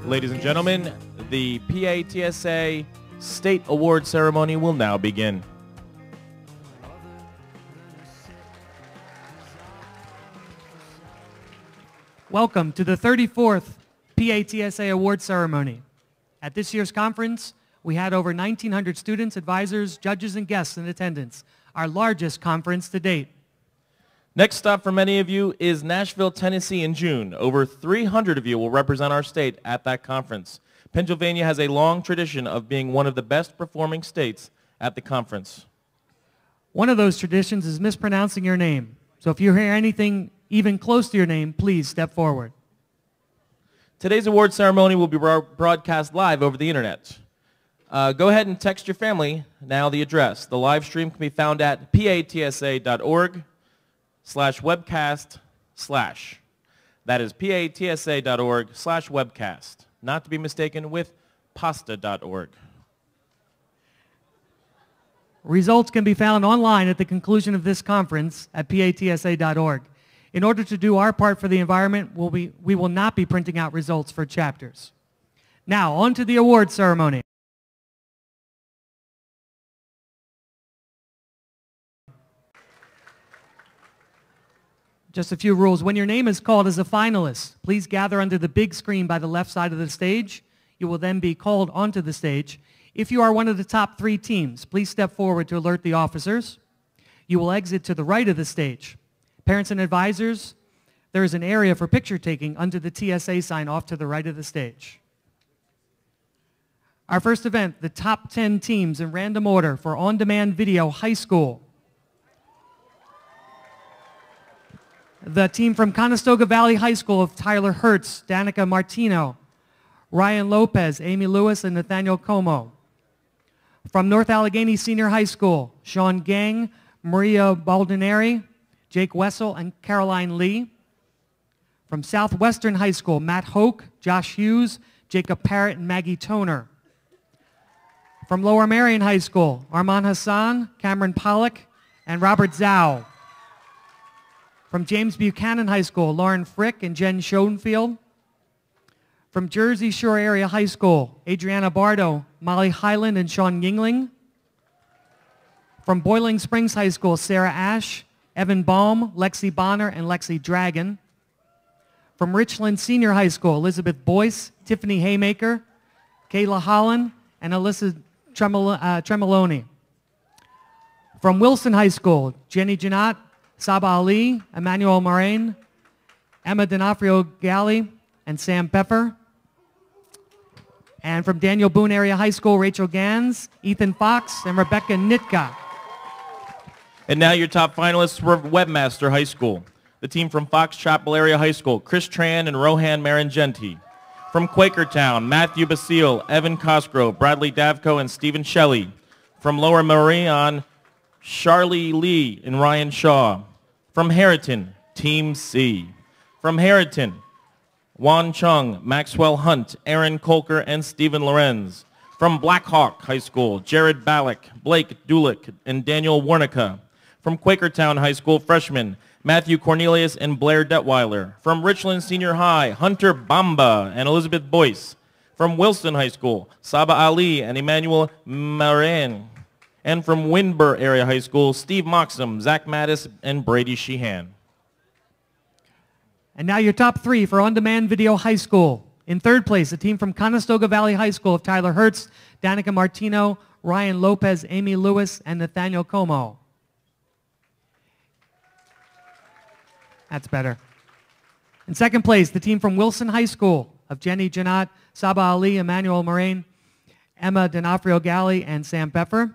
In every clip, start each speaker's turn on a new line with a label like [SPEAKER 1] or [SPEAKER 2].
[SPEAKER 1] Ladies and gentlemen, the PA-TSA State Award Ceremony will now begin.
[SPEAKER 2] Welcome to the 34th PA-TSA Award Ceremony. At this year's conference, we had over 1,900 students, advisors, judges, and guests in attendance, our largest conference to date.
[SPEAKER 1] Next stop for many of you is Nashville, Tennessee in June. Over 300 of you will represent our state at that conference. Pennsylvania has a long tradition of being one of the best performing states at the conference.
[SPEAKER 2] One of those traditions is mispronouncing your name. So if you hear anything even close to your name, please step forward.
[SPEAKER 1] Today's award ceremony will be broadcast live over the internet. Go ahead and text your family now the address. The live stream can be found at patsa.org/webcast/. That is patsa.org/webcast, not to be mistaken with pasta.org.
[SPEAKER 2] Results can be found online at the conclusion of this conference at patsa.org. In order to do our part for the environment, we will not be printing out results for chapters. Now, on to the award ceremony. Just a few rules. When your name is called as a finalist, please gather under the big screen by the left side of the stage. You will then be called onto the stage. If you are one of the top 3 teams, please step forward to alert the officers. You will exit to the right of the stage. Parents and advisors, there is an area for picture taking under the TSA sign off to the right of the stage. Our first event, the top 10 teams in random order for on-demand video high school. The team from Conestoga Valley High School of Tyler Hertz, Danica Martino, Ryan Lopez, Amy Lewis, and Nathaniel Como. From North Allegheny Senior High School, Sean Gang, Maria Baldineri, Jake Wessel, and Caroline Lee. From Southwestern High School, Matt Hoke, Josh Hughes, Jacob Parrott, and Maggie Toner. From Lower Marion High School, Arman Hassan, Cameron Pollock, and Robert Zhao. From James Buchanan High School, Lauren Frick and Jen Schoenfield. From Jersey Shore Area High School, Adriana Bardo, Molly Highland, and Sean Yingling. From Boiling Springs High School, Sarah Ash, Evan Baum, Lexi Bonner, and Lexi Dragon. From Richland Senior High School, Elizabeth Boyce, Tiffany Haymaker, Kayla Holland, and Alyssa Tremoloni. From Wilson High School, Jenny Janat, Saba Ali, Emmanuel Moraine, Emma D'Onofrio Galli, and Sam Peffer. And from Daniel Boone Area High School, Rachel Gans, Ethan Fox, and Rebecca Nitka.
[SPEAKER 1] And now your top finalists for Webmaster High School. The team from Fox Chapel Area High School, Chris Tran and Rohan Marangenti. From Quakertown, Matthew Basile, Evan Cosgrove, Bradley Davko, and Stephen Shelley. From Lower Marion, Charlie Lee and Ryan Shaw. From Harriton, Team C. From Harriton, Juan Chung, Maxwell Hunt, Aaron Kolker, and Stephen Lorenz. From Blackhawk High School, Jared Ballack, Blake Dulick, and Daniel Warnica. From Quakertown High School, freshmen, Matthew Cornelius and Blair Detweiler. From Richland Senior High, Hunter Bamba and Elizabeth Boyce. From Wilson High School, Saba Ali and Emmanuel Marin. And from Windber Area High School, Steve Moxham, Zach Mattis, and Brady Sheehan.
[SPEAKER 2] And now your top 3 for on-demand video high school. In third place, the team from Conestoga Valley High School of Tyler Hertz, Danica Martino, Ryan Lopez, Amy Lewis, and Nathaniel Como. That's better. In second place, the team from Wilson High School of Jenny Janat, Saba Ali, Emmanuel Moraine, Emma D'Onofrio Galli, and Sam Peffer.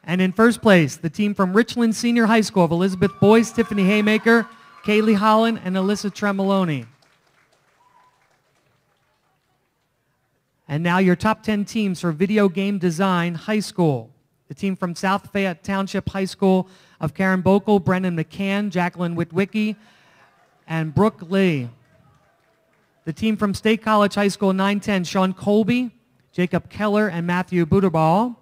[SPEAKER 2] And in first place, the team from Richland Senior High School of Elizabeth Boyce, Tiffany Haymaker, Kaylee Holland, and Alyssa Tremoloni. And now your top 10 teams for Video Game Design High School. The team from South Fayette Township High School of Karen Bokel, Brennan McCann, Jacqueline Witwicky, and Brooke Lee. The team from State College High School 910, Sean Colby, Jacob Keller, and Matthew Buterball.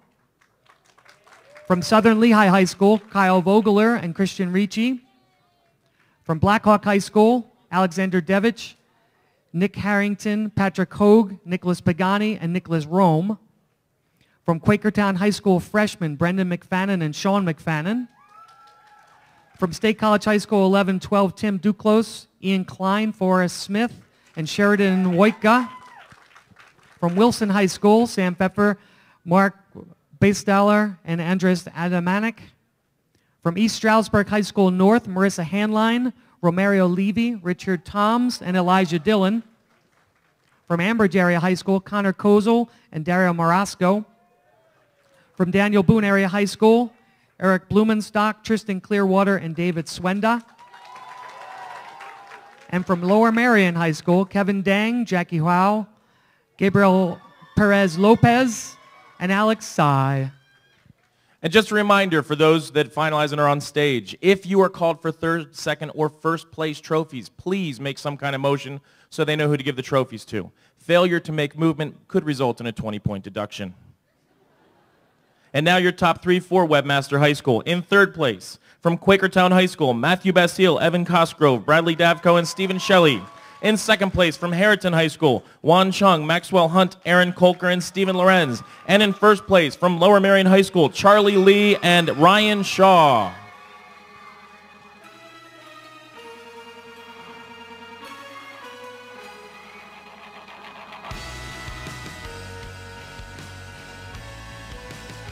[SPEAKER 2] From Southern Lehigh High School, Kyle Vogler and Christian Ricci. From Blackhawk High School, Alexander Devich, Nick Harrington, Patrick Hogue, Nicholas Pagani, and Nicholas Rome. From Quakertown High School freshmen, Brendan McFadden and Sean McFadden. From State College High School 11-12, Tim Duclos, Ian Klein, Forrest Smith, and Sheridan Wojtka. From Wilson High School, Sam Pfeffer, Mark Beisteller, and Andres Adamanek. From East Stroudsburg High School North, Marissa Hanline, Romario Levy, Richard Toms, and Elijah Dillon. From Ambridge Area High School, Connor Kozel and Dario Marasco. From Daniel Boone Area High School, Eric Blumenstock, Tristan Clearwater, and David Swenda. And from Lower Marion High School, Kevin Dang, Jackie Howe, Gabriel Perez Lopez, and Alex Sy.
[SPEAKER 1] And just a reminder for those that finalize and are on stage, if you are called for third, second, or first place trophies, please make some kind of motion so they know who to give the trophies to. Failure to make movement could result in a 20-point deduction. And now your top three for Webmaster High School. In third place, from Quakertown High School, Matthew Basile, Evan Cosgrove, Bradley Davko, and Stephen Shelley. In second place, from Harriton High School, Juan Chung, Maxwell Hunt, Aaron Kolker, and Stephen Lorenz. And in first place, from Lower Marion High School, Charlie Lee and Ryan Shaw.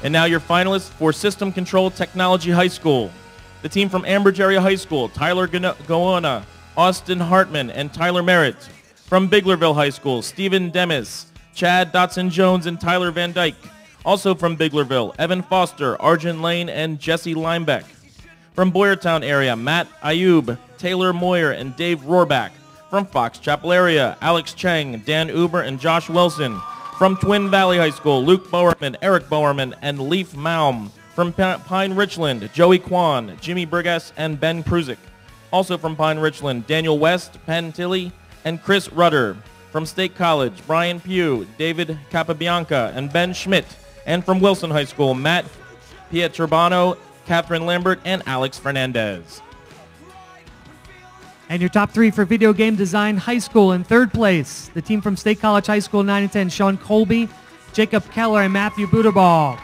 [SPEAKER 1] And now your finalists for System Control Technology High School. The team from Ambridge Area High School, Tyler Goona, Austin Hartman, and Tyler Merritt. From Biglerville High School, Stephen Demis, Chad Dotson-Jones, and Tyler Van Dyke. Also from Biglerville, Evan Foster, Arjun Lane, and Jesse Limebeck. From Boyertown area, Matt Ayub, Taylor Moyer, and Dave Rohrback. From Fox Chapel area, Alex Chang, Dan Uber, and Josh Wilson. From Twin Valley High School, Luke Bowerman, Eric Bowerman, and Leaf Malm. From Pine Richland, Joey Kwan, Jimmy Burgess, and Ben Prusick. Also from Pine Richland, Daniel West, Penn Tilley, and Chris Rudder. From State College, Brian Pugh, David Capabianca, and Ben Schmidt. And from Wilson High School, Matt Pietrobono, Catherine Lambert, and Alex Fernandez.
[SPEAKER 2] And your top three for Video Game Design High School. In third place, the team from State College High School 9 and 10, Sean Colby, Jacob Keller, and Matthew Budabal.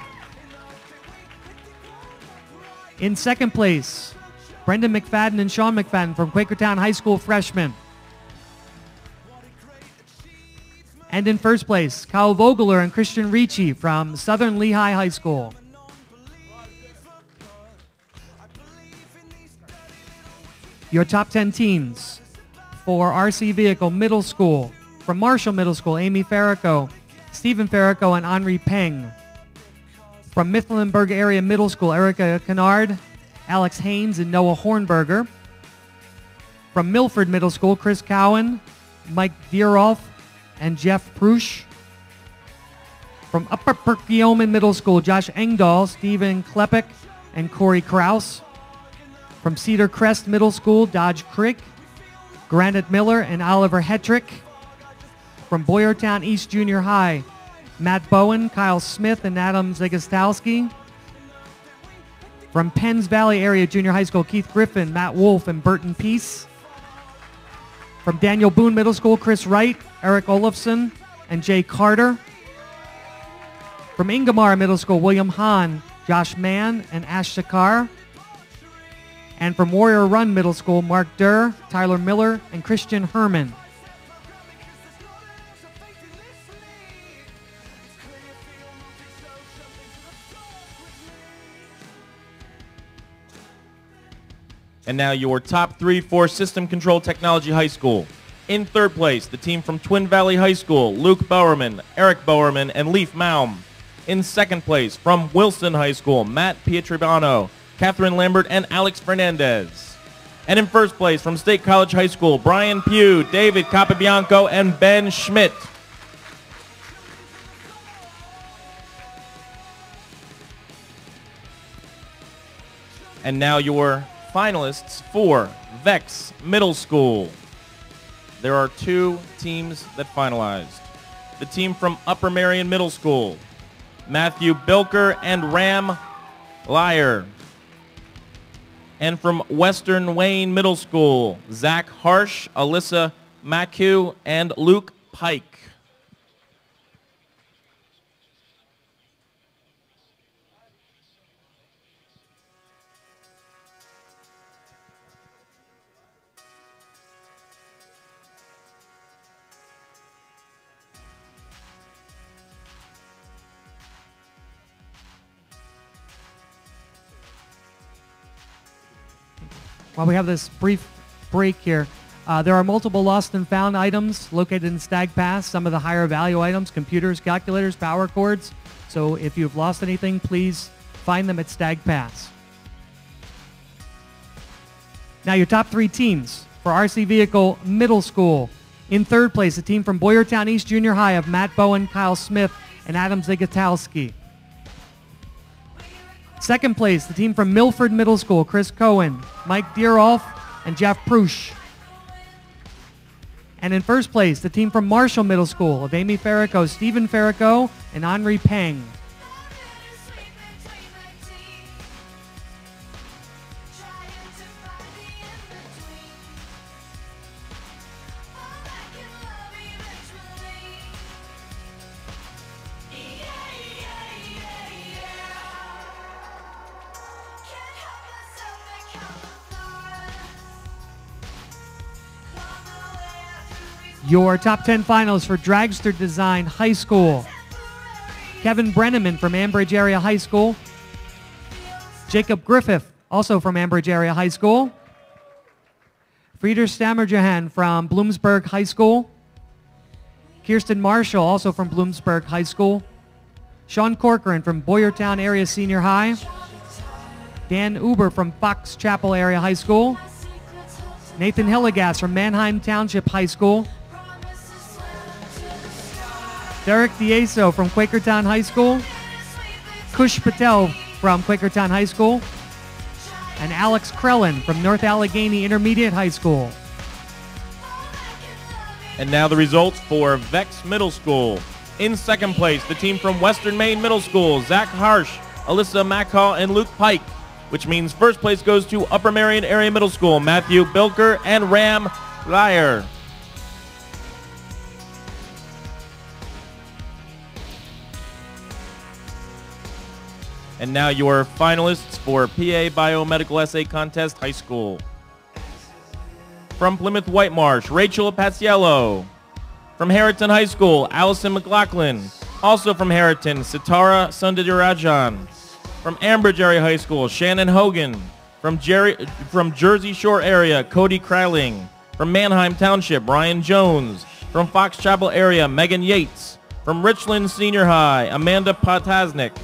[SPEAKER 2] In second place, Brendan McFadden and Sean McFadden from Quakertown High School freshmen. And in first place, Kyle Vogler and Christian Ricci from Southern Lehigh High School. Your top 10 teams for RC Vehicle Middle School. From Marshall Middle School, Amy Farrico, Stephen Farrico, and Henri Peng. From Mifflinburg Area Middle School, Erica Kennard, Alex Haynes, and Noah Hornberger. From Milford Middle School, Chris Cowan, Mike Dierolf, and Jeff Prush. From Upper Perkiomen Middle School, Josh Engdahl, Stephen Klepek, and Corey Kraus. From Cedar Crest Middle School, Dodge Creek, Granite Miller, and Oliver Hetrick. From Boyertown East Junior High, Matt Bowen, Kyle Smith, and Adam Zagostowski. From Penns Valley Area Junior High School, Keith Griffin, Matt Wolf, and Burton Peace. From Daniel Boone Middle School, Chris Wright, Eric Olofsson, and Jay Carter. From Ingomar Middle School, William Hahn, Josh Mann, and Ash Shakar. And from Warrior Run Middle School, Mark Durr, Tyler Miller, and Christian Herman.
[SPEAKER 1] And now your top three for System Control Technology High School. In third place, the team from Twin Valley High School, Luke Bowerman, Eric Bowerman, and Leaf Malm. In second place, from Wilson High School, Matt Pietribano, Catherine Lambert, and Alex Fernandez. And in first place, from State College High School, Brian Pugh, David Capabianco, and Ben Schmidt. And now your finalists for Vex Middle School. There are two teams that finalized. The team from Upper Marion Middle School, Matthew Bilker and Ram Lyer. And from Western Wayne Middle School, Zach Harsh, Alyssa Macu, and Luke Pike.
[SPEAKER 2] While we have this brief break here, there are multiple lost and found items located in Stag Pass. Some of the higher value items, computers, calculators, power cords. So if you've lost anything, please find them at Stag Pass. Now your top 3 teams for RC Vehicle Middle School. In third place, the team from Boyertown East Junior High of Matt Bowen, Kyle Smith, and Adam Zigatowski. Second place, the team from Milford Middle School, Chris Cohen, Mike Dierolf, and Jeff Prush. And in first place, the team from Marshall Middle School of Amy Farrico, Stephen Farrico, and Henri Peng. Your top 10 finalists for Dragster Design High School. Kevin Brenneman from Ambridge Area High School. Jacob Griffith, also from Ambridge Area High School. Frieder Stammerjahan from Bloomsburg High School. Kirsten Marshall, also from Bloomsburg High School. Sean Corcoran from Boyertown Area Senior High. Dan Uber from Fox Chapel Area High School. Nathan Hillegas from Manheim Township High School. Derek Dieso from Quakertown High School. Kush Patel from Quakertown High School. And Alex Krellin from North Allegheny Intermediate High School.
[SPEAKER 1] And now the results for Vex Middle School. In second place, the team from Western Maine Middle School, Zach Harsh, Alyssa Macaw, and Luke Pike, which means first place goes to Upper Marion Area Middle School, Matthew Bilker and Ram Lyer. And now your finalists for PA Biomedical Essay Contest High School. From Plymouth Whitemarsh, Rachel Paciello. From Harriton High School, Allison McLaughlin. Also from Harriton, Sitara Sundarajan. From Ambridge Area High School, Shannon Hogan. From Jersey Shore Area, Cody Kryling. From Manheim Township, Ryan Jones. From Fox Chapel Area, Megan Yates. From Richland Senior High, Amanda Potasnik.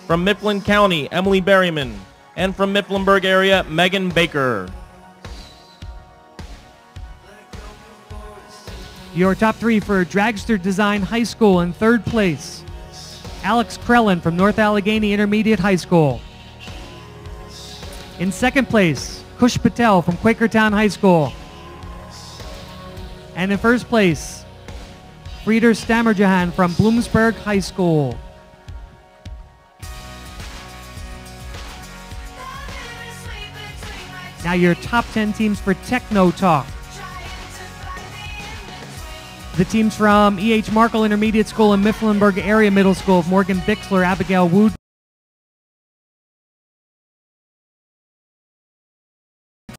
[SPEAKER 1] From Mifflin County, Emily Berryman. And from Mifflinburg area, Megan Baker.
[SPEAKER 2] Your top 3 for Dragster Design High School. In third place, Alex Krellin from North Allegheny Intermediate High School. In second place, Kush Patel from Quakertown High School. And in first place, Frieder Stammerjahan from Bloomsburg High School. Now your top 10 teams for Techno Talk. The teams from E.H. Markle Intermediate School and Mifflinburg Area Middle School of Morgan Bixler, Abigail Wood.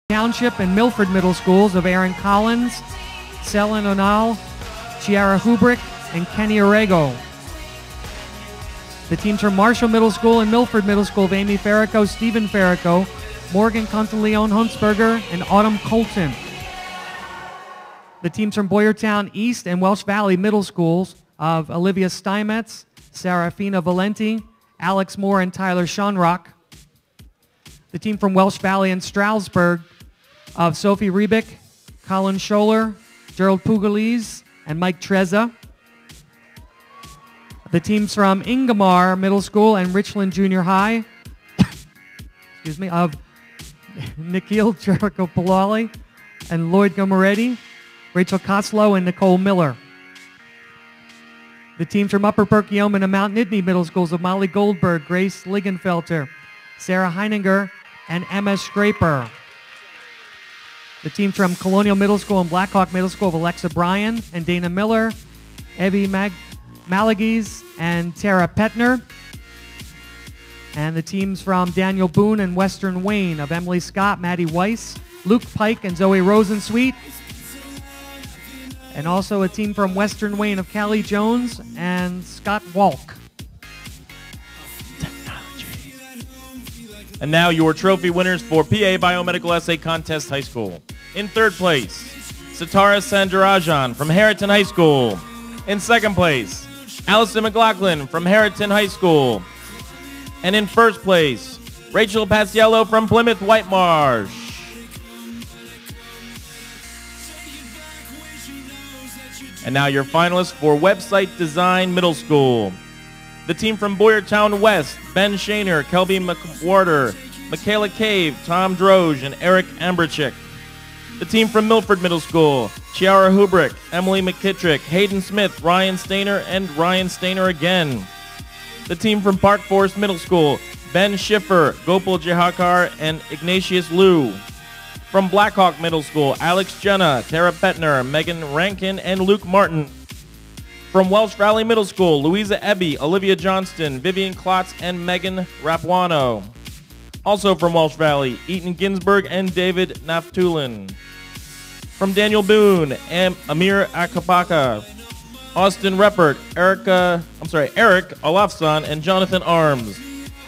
[SPEAKER 2] Township and Milford Middle Schools of Aaron Collins, Selin Onal, Chiara Hubrick, and Kenny Orego. The teams from Marshall Middle School and Milford Middle School of Amy Farrico, Stephen Farrico, Morgan Conteleone Huntsberger, and Autumn Colton. The teams from Boyertown East and Welsh Valley Middle Schools of Olivia Steinmetz, Serafina Valenti, Alex Moore, and Tyler Schonrock. The team from Welsh Valley and Stroudsburg of Sophie Rebick, Colin Scholler, Gerald Pugliese, and Mike Trezza. The teams from Ingomar Middle School and Richland Junior High, excuse me, of Nikhil Jericho Palali and Lloyd Gomaretti, Rachel Koslow, and Nicole Miller. The teams from Upper Perkiomen and Mount Nittany Middle Schools of Molly Goldberg, Grace Ligenfelter, Sarah Heininger, and Emma Scraper. the team from Colonial Middle School and Blackhawk Middle School of Alexa Bryan and Dana Miller, Evie Malagis and Tara Petner. And the teams from Daniel Boone and Western Wayne of Emily Scott, Maddie Weiss, Luke Pike, and Zoe Rosensweet. And also a team from Western Wayne of Callie Jones and Scott Walk.
[SPEAKER 1] And now your trophy winners for PA Biomedical Essay Contest High School. In third place, Satara Sandarajan from Harriton High School. In second place, Allison McLaughlin from Harriton High School. And in first place, Rachel Paciello from Plymouth Whitemarsh. And now your finalists for Website Design Middle School. The team from Boyertown West, Ben Shaner, Kelby McWhorter, Michaela Cave, Tom Droge, and Eric Amberchick. The team from Milford Middle School, Chiara Hubrick, Emily McKittrick, Hayden Smith, Ryan Stainer, and Ryan Stainer again. The team from Park Forest Middle School, Ben Schiffer, Gopal Jahakar, and Ignatius Liu. From Blackhawk Middle School, Alex Jenna, Tara Petner, Megan Rankin, and Luke Martin. From Welsh Valley Middle School, Louisa Ebby, Olivia Johnston, Vivian Klotz, and Megan Rapuano. Also from Welsh Valley, Eaton Ginsberg and David Naftulin. From Daniel Boone, Amir Akapaka, Austin Reppert, Eric Olafson, and Jonathan Arms.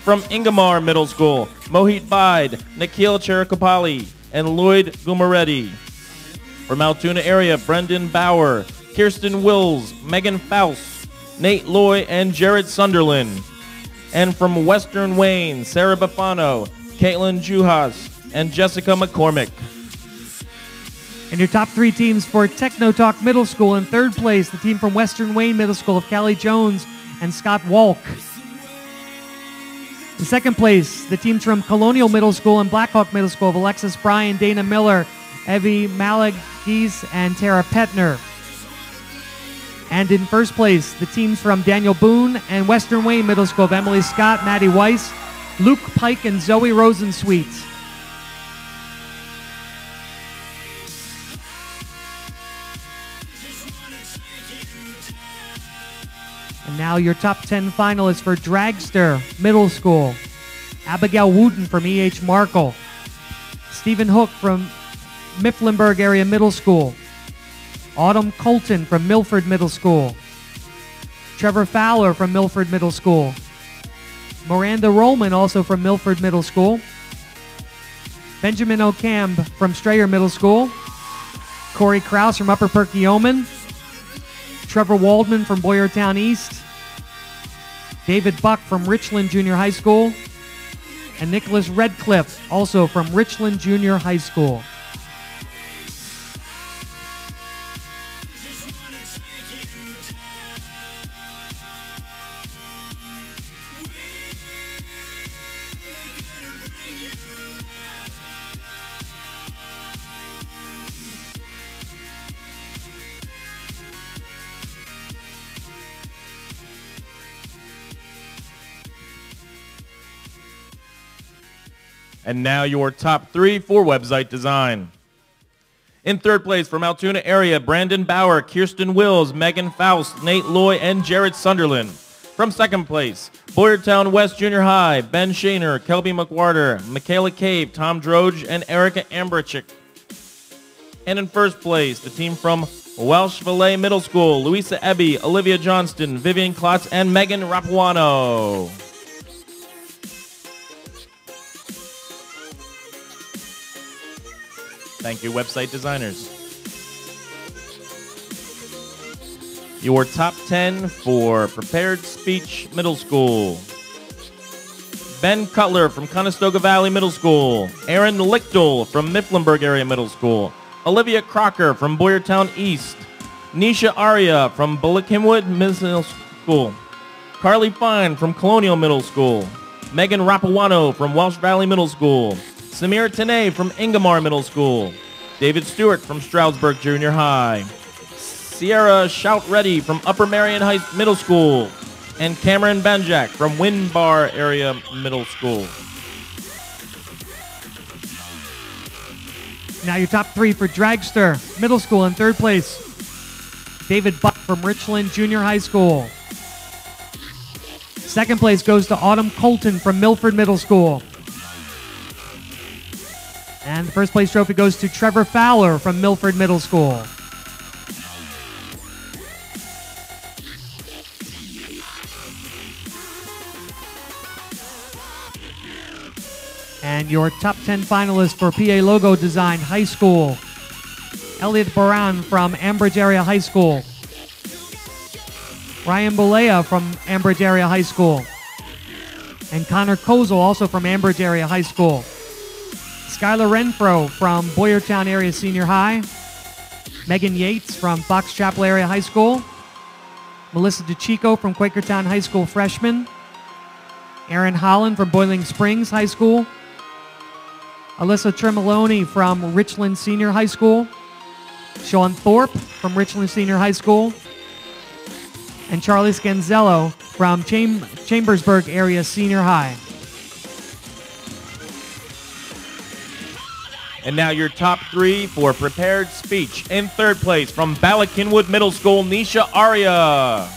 [SPEAKER 1] From Ingomar Middle School, Mohit Bide, Nikhil Cherakopali, and Lloyd Gumaretti. From Altoona area, Brendan Bauer, Kirsten Wills, Megan Faust, Nate Loy, and Jared Sunderland. And from Western Wayne, Sarah Bafano, Caitlin Juhas, and Jessica McCormick.
[SPEAKER 2] And your top three teams for Techno Talk Middle School. In third place, the team from Western Wayne Middle School of Callie Jones and Scott Walk. In second place, the teams from Colonial Middle School and Blackhawk Middle School of Alexis Bryan, Dana Miller, Evie Malagis, and Tara Petner. And in first place, the teams from Daniel Boone and Western Wayne Middle School of Emily Scott, Maddie Weiss, Luke Pike, and Zoe Rosensweet. And now your top 10 finalists for Dragster Middle School. Abigail Wooten from E.H. Markle. Stephen Hook from Mifflinburg Area Middle School. Autumn Colton from Milford Middle School. Trevor Fowler from Milford Middle School. Miranda Rollman, also from Milford Middle School. Benjamin O'Camb from Strayer Middle School. Corey Krause from Upper Perkiomen. Trevor Waldman from Boyertown East. David Buck from Richland Junior High School. And Nicholas Redcliffe, also from Richland Junior High School.
[SPEAKER 1] And now your top three for website design. In third place from Altoona area, Brandon Bauer, Kirsten Wills, Megan Faust, Nate Loy, and Jared Sunderland. From second place, Boyertown West Junior High, Ben Shaner, Kelby McWhorter, Michaela Cave, Tom Droge, and Erica Amberchick. And in first place, the team from Welsh Valley Middle School, Louisa Ebby, Olivia Johnston, Vivian Klotz, and Megan Rapuano. Thank you, website designers. Your top 10 for Prepared Speech Middle School. Ben Cutler from Conestoga Valley Middle School. Aaron Lichtel from Mifflinburg Area Middle School. Olivia Crocker from Boyertown East. Nisha Aria from Bullockhamwood Middle School. Carly Fine from Colonial Middle School. Megan Rapuano from Welsh Valley Middle School. Samir Tanay from Ingomar Middle School. David Stewart from Stroudsburg Junior High. Sierra Shout Ready from Upper Marion Heights Middle School. And Cameron Banjak from Winbar Area Middle School.
[SPEAKER 2] Now your top three for Dragster Middle School. In third place, David Buck from Richland Junior High School. Second place goes to Autumn Colton from Milford Middle School. And the first place trophy goes to Trevor Fowler from Milford Middle School. And your top 10 finalists for PA Logo Design High School. Elliot Baran from Ambridge Area High School. Ryan Bolea from Ambridge Area High School. And Connor Kozel, also from Ambridge Area High School. Skylar Renfro from Boyertown Area Senior High. Megan Yates from Fox Chapel Area High School. Melissa DeChico from Quakertown High School freshman. Aaron Holland from Boiling Springs High School. Alyssa Tremoloni from Richland Senior High School. Sean Thorpe from Richland Senior High School. And Charlie Scanzello from Chambersburg Area Senior High.
[SPEAKER 1] And now your top three for prepared speech. In third place from Ballackinwood Middle School, Nisha Arya.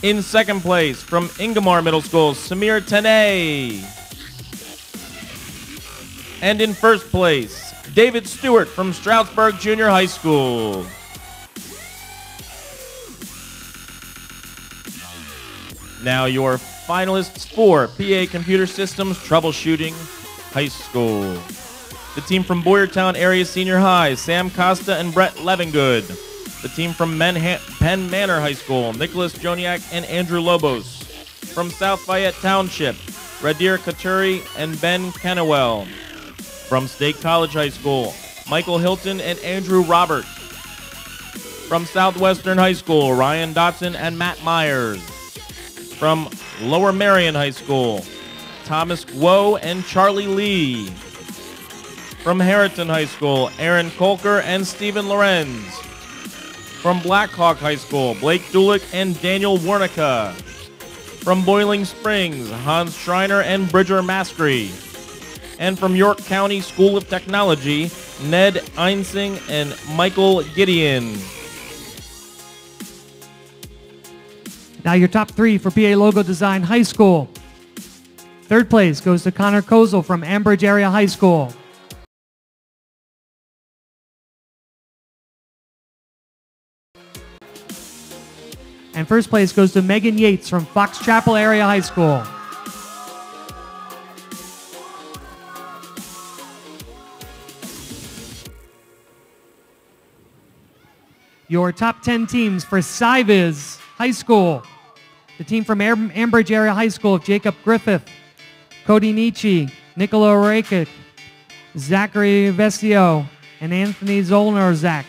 [SPEAKER 1] In second place from Ingomar Middle School, Samir Tanay. And in first place, David Stewart from Stroudsburg Junior High School. Now your finalists for PA Computer Systems Troubleshooting High School. The team from Boyertown Area Senior High, Sam Costa and Brett Levingood. The team from Penn Manor High School, Nicholas Joniak and Andrew Lobos. From South Fayette Township, Radir Katuri and Ben Kennewell. From State College High School, Michael Hilton and Andrew Roberts. From Southwestern High School, Ryan Dotson and Matt Myers. From Lower Marion High School, Thomas Guo and Charlie Lee. From Harriton High School, Aaron Kolker and Stephen Lorenz. From Blackhawk High School, Blake Dulick and Daniel Wernicke. From Boiling Springs, Hans Schreiner and Bridger Maskry. And from York County School of Technology, Ned Einsing and Michael Gideon.
[SPEAKER 2] Now your top three for PA Logo Design High School. Third place goes to Connor Kozel from Ambridge Area High School. And first place goes to Megan Yates from Fox Chapel Area High School. Your top 10 teams for SciViz High School. The team from Ambridge Area High School, Jacob Griffith, Cody Nietzsche, Nicola Rakic, Zachary Vestio, and Anthony Zolnarzak.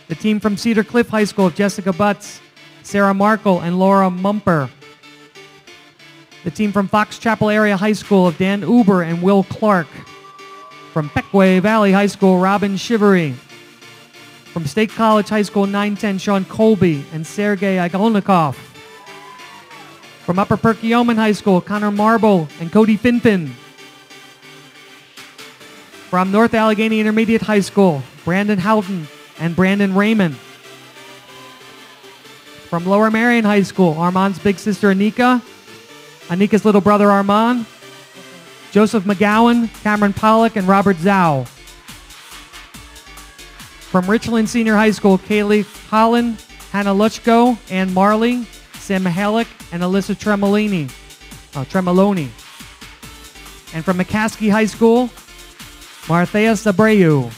[SPEAKER 2] The team from Cedar Cliff High School, Jessica Butts, Sarah Markle, and Laura Mumper. The team from Fox Chapel Area High School of Dan Uber and Will Clark. From Pequay Valley High School, Robin Shivery. From State College High School 910, Sean Colby and Sergei Igolnikov. From Upper Perkiomen High School, Connor Marble and Cody Finfin. From North Allegheny Intermediate High School, Brandon Houghton and Brandon Raymond. From Lower Marion High School, Armand's big sister Anika, Anika's little brother Armand, Joseph McGowan, Cameron Pollock, and Robert Zhao. From Richland Senior High School, Kaylee Holland, Hannah Luchko, Ann Marley, Sam Mahalik, and Alyssa Tremoloni. And from McCaskey High School, Marthea Sabreu.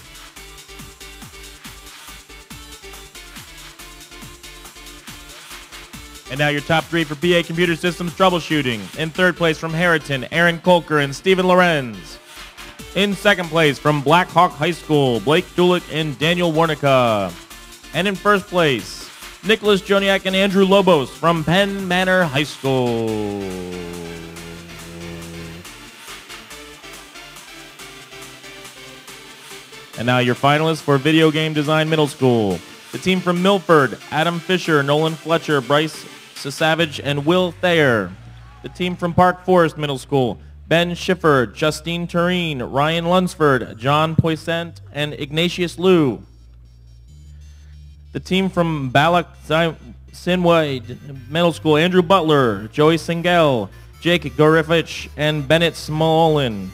[SPEAKER 1] And now your top three for PA Computer Systems Troubleshooting. In third place from Harriton, Aaron Kolker and Stephen Lorenz. In second place from Blackhawk High School, Blake Dulick and Daniel Wernicke. And in first place, Nicholas Joniak and Andrew Lobos from Penn Manor High School. And now your finalists for Video Game Design Middle School. The team from Milford, Adam Fisher, Nolan Fletcher, Bryce Savage, and Will Thayer. The team from Park Forest Middle School, Ben Schiffer, Justine Tureen, Ryan Lunsford, John Poisson, and Ignatius Liu. The team from Balak Sinway Middle School, Andrew Butler, Joey Singel, Jake Gorifich, and Bennett Smolin.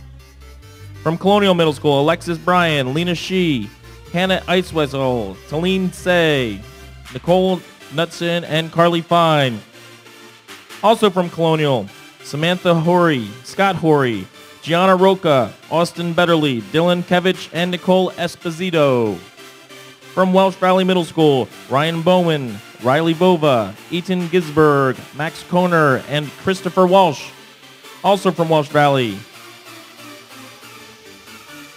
[SPEAKER 1] From Colonial Middle School, Alexis Bryan, Lena Shee, Hannah Eiswessel, Talene Say, Nicole Knutson, and Carly Fine. Also from Colonial, Samantha Horry, Scott Horry, Gianna Roca, Austin Betterly, Dylan Kevich, and Nicole Esposito. From Welsh Valley Middle School, Ryan Bowman, Riley Bova, Eaton Gisberg, Max Koner, and Christopher Walsh. Also from Welsh Valley,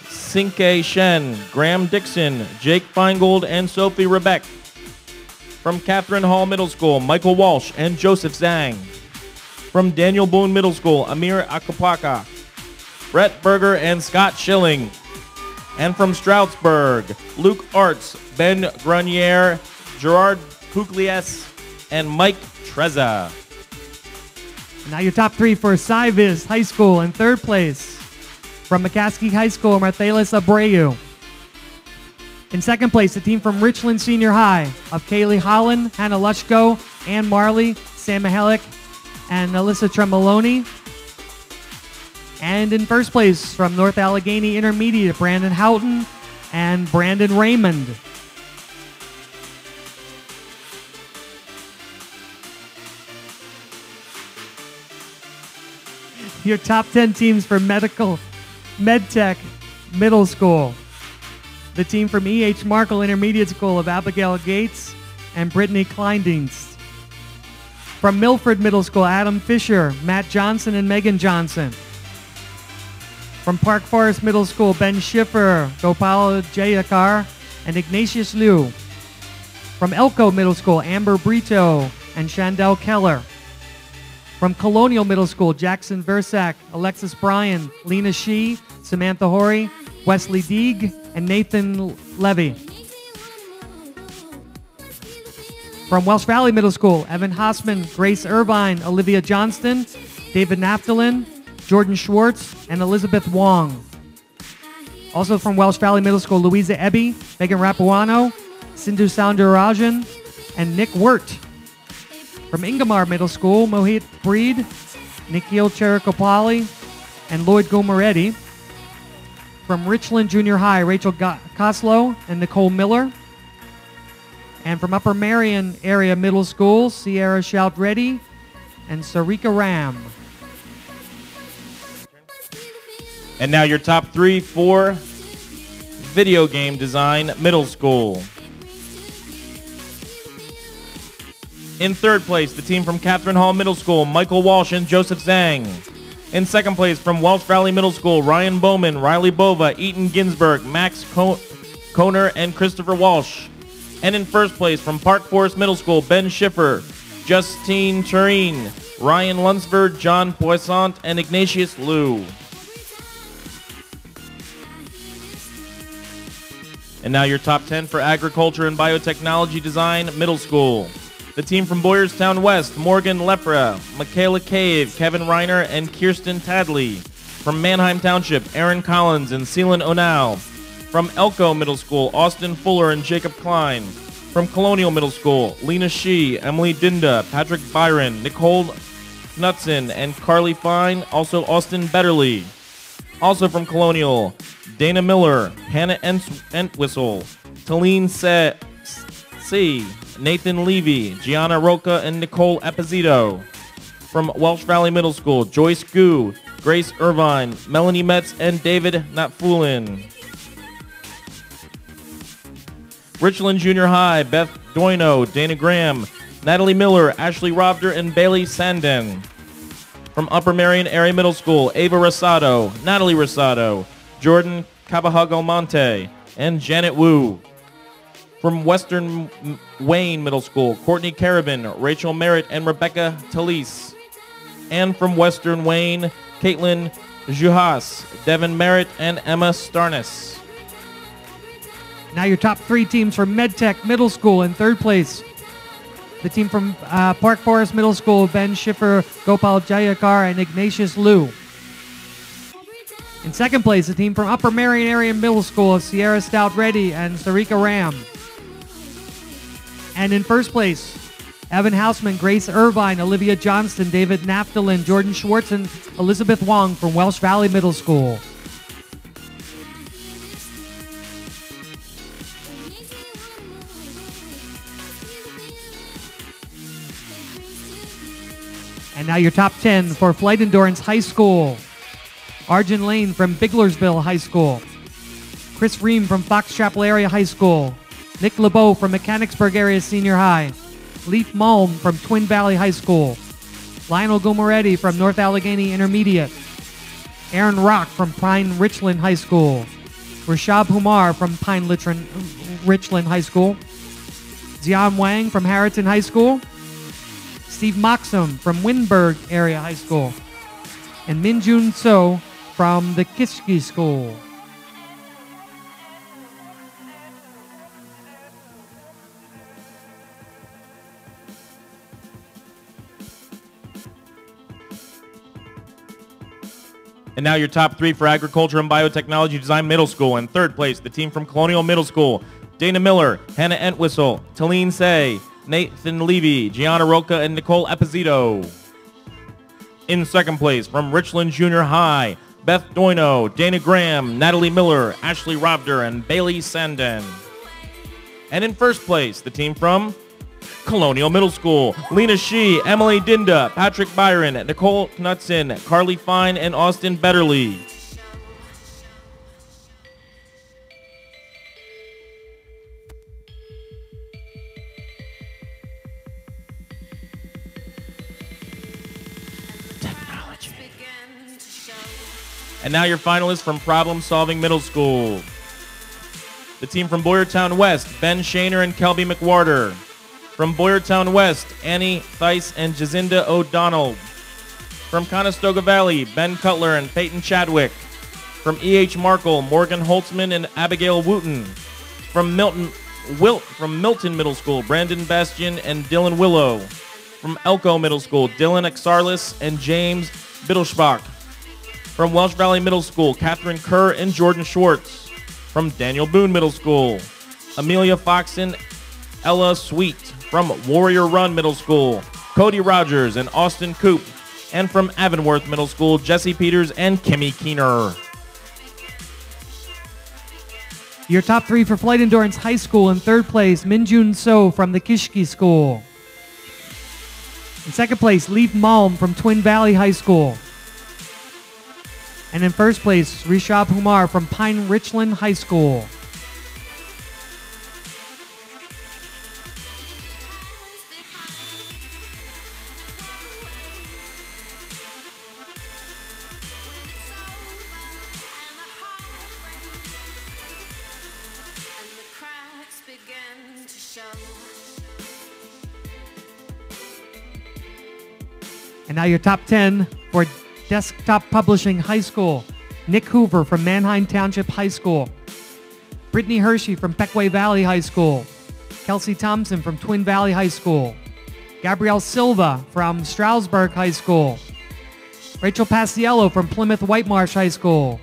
[SPEAKER 1] Sinke Shen, Graham Dixon, Jake Feingold, and Sophie Rebeck. From Catherine Hall Middle School, Michael Walsh and Joseph Zhang. From Daniel Boone Middle School, Amir Akapaka, Brett Berger, and Scott Schilling. And from Stroudsburg, Luke Arts, Ben Grenier, Gerard Pugliese, and Mike Treza.
[SPEAKER 2] Now your top three for Cyviz High School in third place. From McCaskey High School, Marthelis Abreu. In second place, the team from Richland Senior High of Kaylee Holland, Hannah Lushko, Ann Marley, Sam Mahalik, and Alyssa Tremoloni. And in first place, from North Allegheny Intermediate, Brandon Houghton and Brandon Raymond. Your top 10 teams for MedTech Middle School. The team from E.H. Markle Intermediate School of Abigail Gates and Brittany Kleindienst. From Milford Middle School, Adam Fisher, Matt Johnson, and Megan Johnson. From Park Forest Middle School, Ben Schiffer, Gopal Jayakar, and Ignatius Liu. From Elko Middle School, Amber Brito and Chandel Keller. From Colonial Middle School, Jackson Versack, Alexis Bryan, Lena Shee, Samantha Horry, Wesley Deeg, and Nathan Levy. From Welsh Valley Middle School, Evan Hossman, Grace Irvine, Olivia Johnston, David Naftalin, Jordan Schwartz, and Elizabeth Wong. Also from Welsh Valley Middle School, Louisa Ebby, Megan Rapuano, Sindhu Soundarajan, and Nick Wirt. From Ingomar Middle School, Mohit Breed, Nikhil Cherikopali, and Lloyd Gomaretti. From Richland Junior High, Rachel Koslow and Nicole Miller. And from Upper Marion Area Middle School, Sierra Shout Reddy and Sarika Ram.
[SPEAKER 1] And now your top three for Video Game Design Middle School. In third place, the team from Catherine Hall Middle School, Michael Walsh and Joseph Zhang. In second place, from Welsh Valley Middle School, Ryan Bowman, Riley Bova, Eaton Ginsberg, Max Koner, and Christopher Walsh. And in first place, from Park Forest Middle School, Ben Schiffer, Justine Tureen, Ryan Lunsford, John Poisson, and Ignatius Liu. And now your top 10 for Agriculture and Biotechnology Design Middle School. The team from Boyerstown West, Morgan Lepra, Michaela Cave, Kevin Reiner, and Kirsten Tadley. From Manheim Township, Aaron Collins and Celan Onal. From Elko Middle School, Austin Fuller and Jacob Klein. From Colonial Middle School, Lena Shee, Emily Dinda, Patrick Byron, Nicole Knutson, and Carly Fine. Also Austin Betterly. Also from Colonial, Dana Miller, Hannah Entwistle, Talene C, Nathan Levy, Gianna Roca, and Nicole Esposito. From Welsh Valley Middle School, Joyce Gu, Grace Irvine, Melanie Metz, and David Natfulin. Richland Junior High, Beth Doino, Dana Graham, Natalie Miller, Ashley Robder, and Bailey Sanden. From Upper Marion Area Middle School, Ava Rosado, Natalie Rosado, Jordan Cabahagalmonte, and Janet Wu. From Western Wayne Middle School, Courtney Carabin, Rachel Merritt, and Rebecca Talise. And from Western Wayne, Caitlin Juhas, Devin Merritt, and Emma Starnes.
[SPEAKER 2] Now your top three teams for MedTech Middle School in third place. The team from Park Forest Middle School, Ben Schiffer, Gopal Jayakar, and Ignatius Liu. In second place, the team from Upper Marion Area Middle School of Sierra Stout Reddy and Sarika Ram. And in first place, Evan Houseman, Grace Irvine, Olivia Johnston, David Naftalin, Jordan Schwartz, and Elizabeth Wong from Welsh Valley Middle School. And now your top 10 for Flight Endurance High School. Arjun Lane from Biglersville High School. Chris Ream from Fox Chapel Area High School. Nick LeBeau from Mechanicsburg Area Senior High. Leaf Malm from Twin Valley High School. Lionel Gomoretti from North Allegheny Intermediate. Aaron Rock from Pine Richland High School. Rashab Humar from Pine Richland High School. Zion Wang from Harriton High School. Steve Moxham from Windberg Area High School. And Minjun So from the Kishki School.
[SPEAKER 1] And now your top 3 for Agriculture and Biotechnology Design Middle School. In third place, the team from Colonial Middle School, Dana Miller, Hannah Entwistle, Talene Say, Nathan Levy, Gianna Roca, and Nicole Epizito. In second place, from Richland Junior High, Beth Doino, Dana Graham, Natalie Miller, Ashley Robder, and Bailey Sandin. And in first place, the team from Colonial Middle School, Lena Shee, Emily Dinda, Patrick Byron, Nicole Knutson, Carly Fine, and Austin Betterly. And now your finalists from Problem Solving Middle School. The team from Boyertown West, Ben Shaner and Kelby McWhorter. From Boyertown West, Annie Thice and Jacinda O'Donnell. From Conestoga Valley, Ben Cutler and Peyton Chadwick. From E.H. Markle, Morgan Holtzman and Abigail Wooten. From Milton Middle School, Brandon Bastian and Dylan Willow. From Elko Middle School, Dylan Exarlis and James Biddlesbach. From Welsh Valley Middle School, Catherine Kerr and Jordan Schwartz. From Daniel Boone Middle School, Amelia Foxon, Ella Sweet. From Warrior Run Middle School, Cody Rogers and Austin Coop. And from Avonworth Middle School, Jesse Peters and Kimmy Keener.
[SPEAKER 2] Your top 3 for Flight Endurance High School. In third place, Minjun So from the Kishki School. In second place, Leaf Malm from Twin Valley High School. And in first place, Rishab Humar from Pine Richland High School. And now your top 10 for Desktop Publishing High School. Nick Hoover from Manheim Township High School. Brittany Hershey from Pequay Valley High School. Kelsey Thompson from Twin Valley High School. Gabrielle Silva from Stroudsburg High School. Rachel Paciello from Plymouth Whitemarsh High School.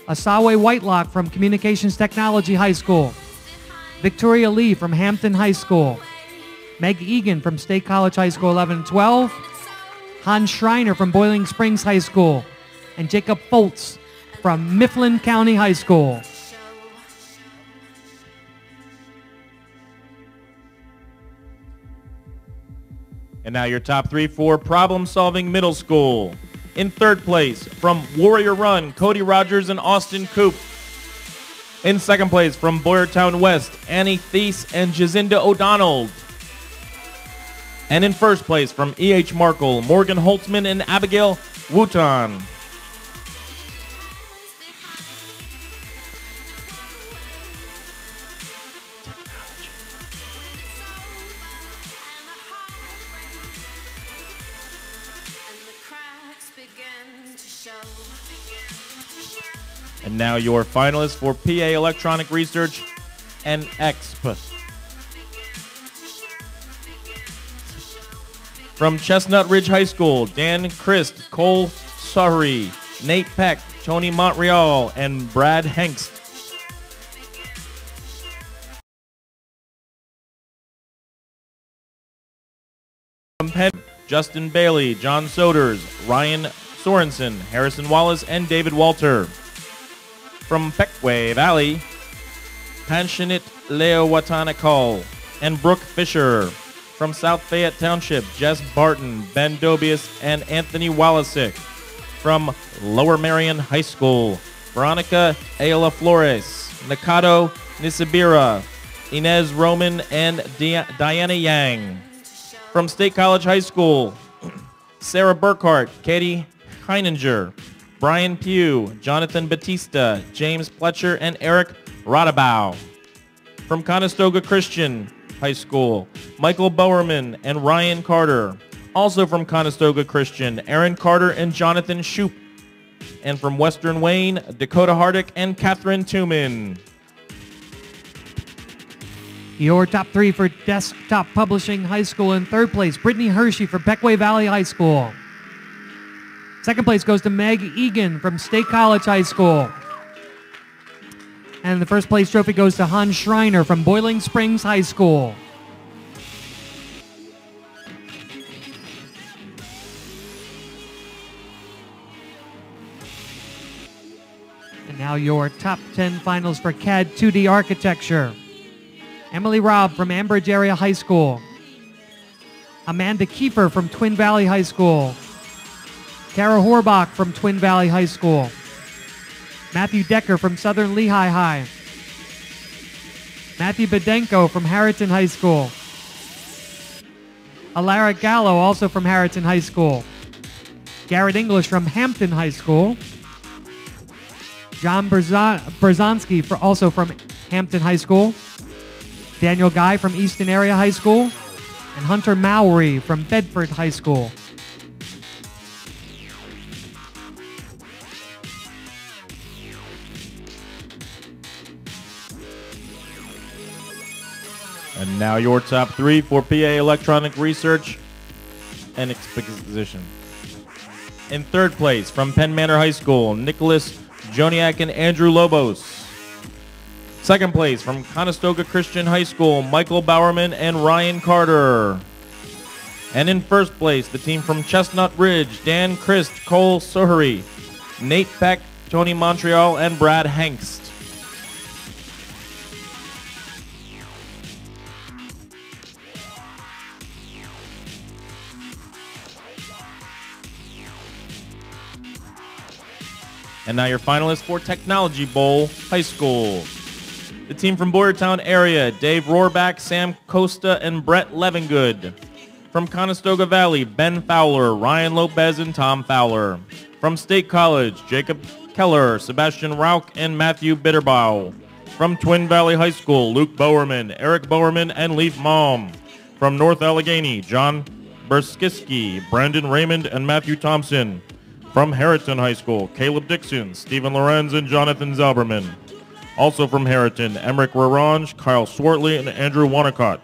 [SPEAKER 2] Asawe Whitelock from Communications Technology High School. Victoria Lee from Hampton High School. Meg Egan from State College High School 11 and 12. Hans Schreiner from Boiling Springs High School. And Jacob Foltz from Mifflin County High School.
[SPEAKER 1] And now your top 3 for Problem Solving Middle School. In third place, from Warrior Run, Cody Rogers and Austin Coop. In second place, from Boyertown West, Annie Thies and Jacinda O'Donnell. And in first place, from E.H. Markle, Morgan Holtzman and Abigail Wooten. And now your finalists for PA Electronic Research and EXP. From Chestnut Ridge High School, Dan Christ, Cole Sahri, Nate Peck, Tony Montreal, and Brad Hengst. From Penn, Justin Bailey, John Soders, Ryan Sorensen, Harrison Wallace, and David Walter. From Pequay Valley, Panshinit Leo Watanikal and Brooke Fisher. From South Fayette Township, Jess Barton, Ben Dobius, and Anthony Wallasick. From Lower Marion High School, Veronica Ayala Flores, Nakado Nisibira, Inez Roman, and Diana Yang. From State College High School, Sarah Burkhart, Katie Heininger, Brian Pugh, Jonathan Batista, James Pletcher, and Eric Rodabau. From Conestoga Christian High School, Michael Bowerman and Ryan Carter. Also from Conestoga Christian, Aaron Carter and Jonathan Shoup. And from Western Wayne, Dakota Hardick and Catherine Tuman.
[SPEAKER 2] Your top three for Desktop Publishing High School. In third place, Brittany Hershey for Pequay Valley High School. Second place goes to Meg Egan from State College High School. And the first place trophy goes to Hans Schreiner from Boiling Springs High School. And now your top 10 finals for CAD 2D Architecture. Emily Robb from Ambridge Area High School. Amanda Kiefer from Twin Valley High School. Kara Horbach from Twin Valley High School. Matthew Decker from Southern Lehigh High. Matthew Bedenko from Harriton High School. Alara Gallo, also from Harriton High School. Garrett English from Hampton High School. John Berzonsky, also from Hampton High School. Daniel Guy from Easton Area High School. And Hunter Mowry from Bedford High School.
[SPEAKER 1] And now your top three for PA Electronic Research and Exposition. In third place, from Penn Manor High School, Nicholas Joniak and Andrew Lobos. Second place, from Conestoga Christian High School, Michael Bowerman and Ryan Carter. And in first place, the team from Chestnut Ridge, Dan Christ, Cole Sohari, Nate Peck, Tony Montreal, and Brad Hengst. And now your finalists for Technology Bowl High School. The team from Boyertown area, Dave Rohrback, Sam Costa, and Brett Levingood. From Conestoga Valley, Ben Fowler, Ryan Lopez, and Tom Fowler. From State College, Jacob Keller, Sebastian Rauch, and Matthew Bitterbaugh. From Twin Valley High School, Luke Bowerman, Eric Bowerman, and Leaf Malm. From North Allegheny, John Berskiski, Brandon Raymond, and Matthew Thompson. From Harriton High School, Caleb Dixon, Stephen Lorenz, and Jonathan Zalberman. Also from Harriton, Emmerich Rarange, Kyle Swartley, and Andrew Wanacott.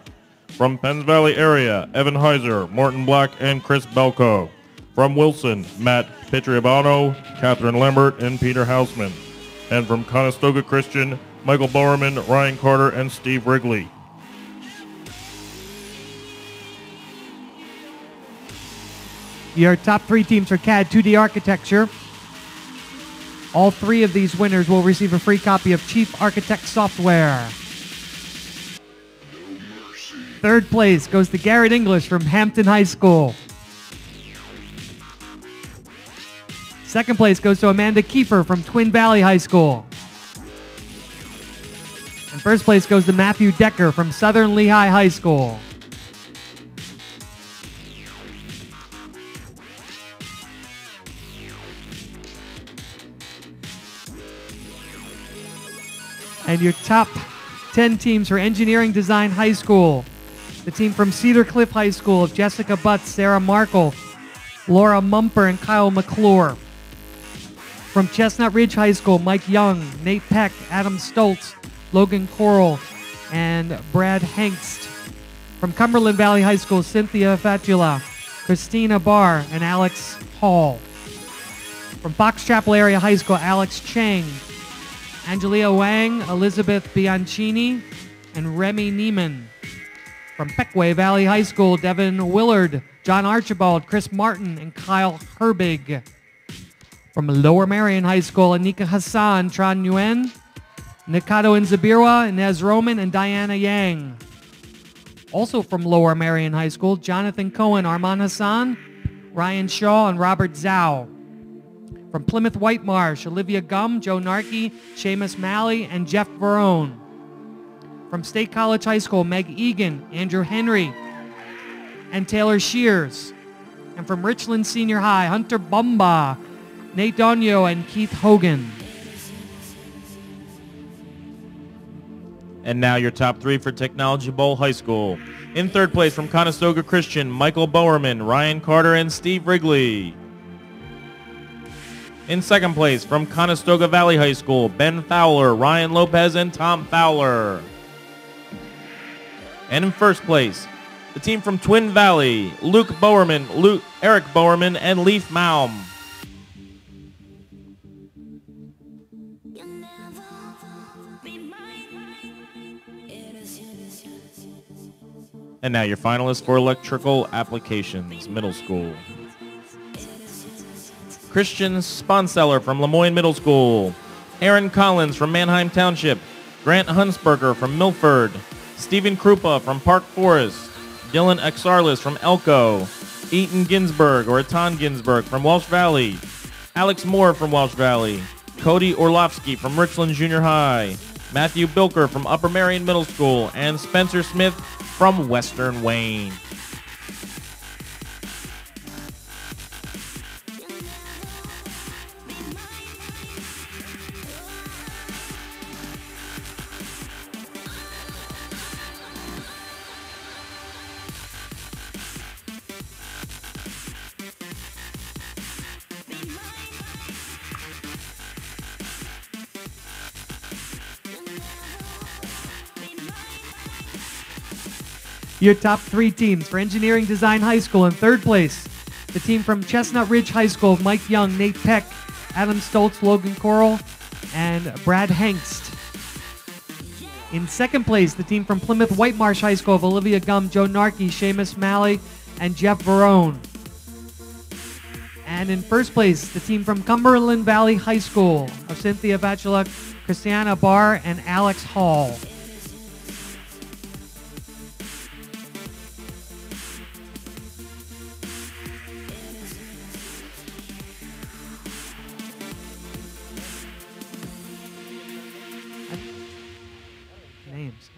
[SPEAKER 1] From Penns Valley area, Evan Heiser, Morton Black, and Chris Belko. From Wilson, Matt Pietrabano, Catherine Lambert, and Peter Hausman. And from Conestoga Christian, Michael Bowerman, Ryan Carter, and Steve Wrigley.
[SPEAKER 2] Your top three teams for CAD 2D Architecture. All three of these winners will receive a free copy of Chief Architect Software. Third place goes to Garrett English from Hampton High School. Second place goes to Amanda Kiefer from Twin Valley High School. And first place goes to Matthew Decker from Southern Lehigh High School. And your top 10 teams for Engineering Design High School. The team from Cedar Cliff High School of Jessica Butts, Sarah Markle, Laura Mumper, and Kyle McClure. From Chestnut Ridge High School, Mike Young, Nate Peck, Adam Stoltz, Logan Coral, and Brad Hengst. From Cumberland Valley High School, Cynthia Fatula, Christina Barr, and Alex Hall. From Fox Chapel Area High School, Alex Chang, Angelia Wang, Elizabeth Bianchini, and Remy Neiman. From Peckway Valley High School, Devin Willard, John Archibald, Chris Martin, and Kyle Herbig. From Lower Marion High School, Anika Hassan, Tran Nguyen, Nikado Nzabirwa, Inez Roman, and Diana Yang. Also from Lower Marion High School, Jonathan Cohen, Arman Hassan, Ryan Shaw, and Robert Zhao. From Plymouth Whitemarsh, Olivia Gum, Joe Narkey, Seamus Malley, and Jeff Verone. From State College High School, Meg Egan, Andrew Henry, and Taylor Shears. And from Richland Senior High, Hunter Bumba, Nate Donio, and Keith Hogan.
[SPEAKER 1] And now your top 3 for Technology Bowl High School. In third place from Conestoga Christian, Michael Bowerman, Ryan Carter, and Steve Wrigley. In second place from Conestoga Valley High School, Ben Fowler, Ryan Lopez, and Tom Fowler. And in first place, the team from Twin Valley, Luke Bowerman, Eric Bowerman, and Leaf Maum. And now your finalists for Electrical Applications Middle School. Christian Sponseller from Lemoyne Middle School. Aaron Collins from Manheim Township. Grant Hunsberger from Milford. Stephen Krupa from Park Forest. Dylan Exarlis from Elko. Eaton Ginsberg or Etan Ginsberg from Welsh Valley. Alex Moore from Welsh Valley. Cody Orlovsky from Richland Junior High. Matthew Bilker from Upper Marion Middle School. And Spencer Smith from Western Wayne.
[SPEAKER 2] Your top 3 teams for Engineering Design High School. In third place, the team from Chestnut Ridge High School of Mike Young, Nate Peck, Adam Stoltz, Logan Coral, and Brad Hengst. In second place, the team from Plymouth Whitemarsh High School of Olivia Gum, Joe Narkey, Seamus Malley, and Jeff Verone. And in first place, the team from Cumberland Valley High School of Cynthia Bachelak, Christiana Barr, and Alex Hall.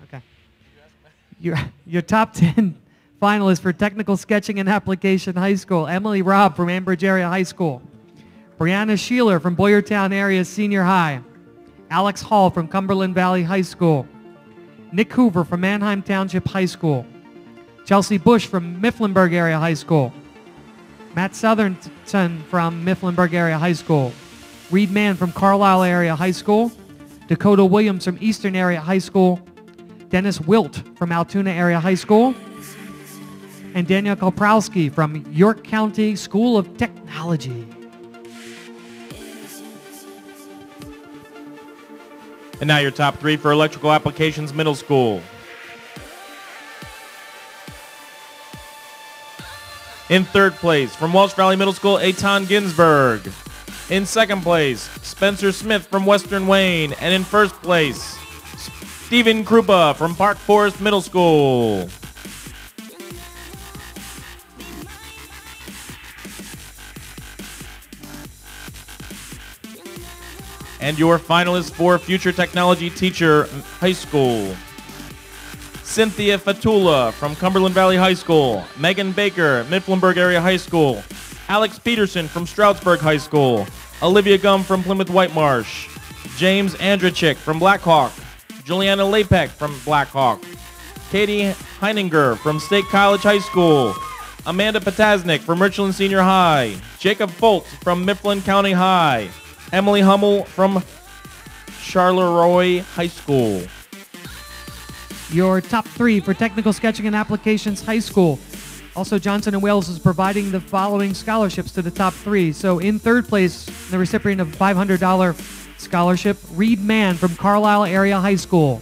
[SPEAKER 2] Okay. Your top 10 finalists for Technical Sketching and Application High School. Emily Robb from Ambridge Area High School. Brianna Sheeler from Boyertown Area Senior High. Alex Hall from Cumberland Valley High School. Nick Hoover from Manheim Township High School. Chelsea Bush from Mifflinburg Area High School. Matt Southernton from Mifflinburg Area High School. Reed Mann from Carlisle Area High School. Dakota Williams from Eastern Area High School. Dennis Wilt from Altoona Area High School. And Daniel Koprowski from York County School of Technology.
[SPEAKER 1] And now your top 3 for Electrical Applications Middle School. In third place, from Walsh Valley Middle School, Etan Ginsberg. In second place, Spencer Smith from Western Wayne. And in first place, Stephen Krupa from Park Forest Middle School. And your finalists for Future Technology Teacher High School. Cynthia Fatula from Cumberland Valley High School. Megan Baker, Mifflinburg Area High School. Alex Peterson from Stroudsburg High School. Olivia Gum from Plymouth Whitemarsh. James Andrachik from Blackhawk. Juliana Lapek from Blackhawk. Katie Heininger from State College High School. Amanda Potasnik from Richland Senior High. Jacob Foltz from Mifflin County High. Emily Hummel from Charleroi High School.
[SPEAKER 2] Your top 3 for Technical Sketching and Applications High School. Also, Johnson & Wales is providing the following scholarships to the top 3. So in third place, the recipient of a $500 scholarship, Reed Mann from Carlisle Area High School.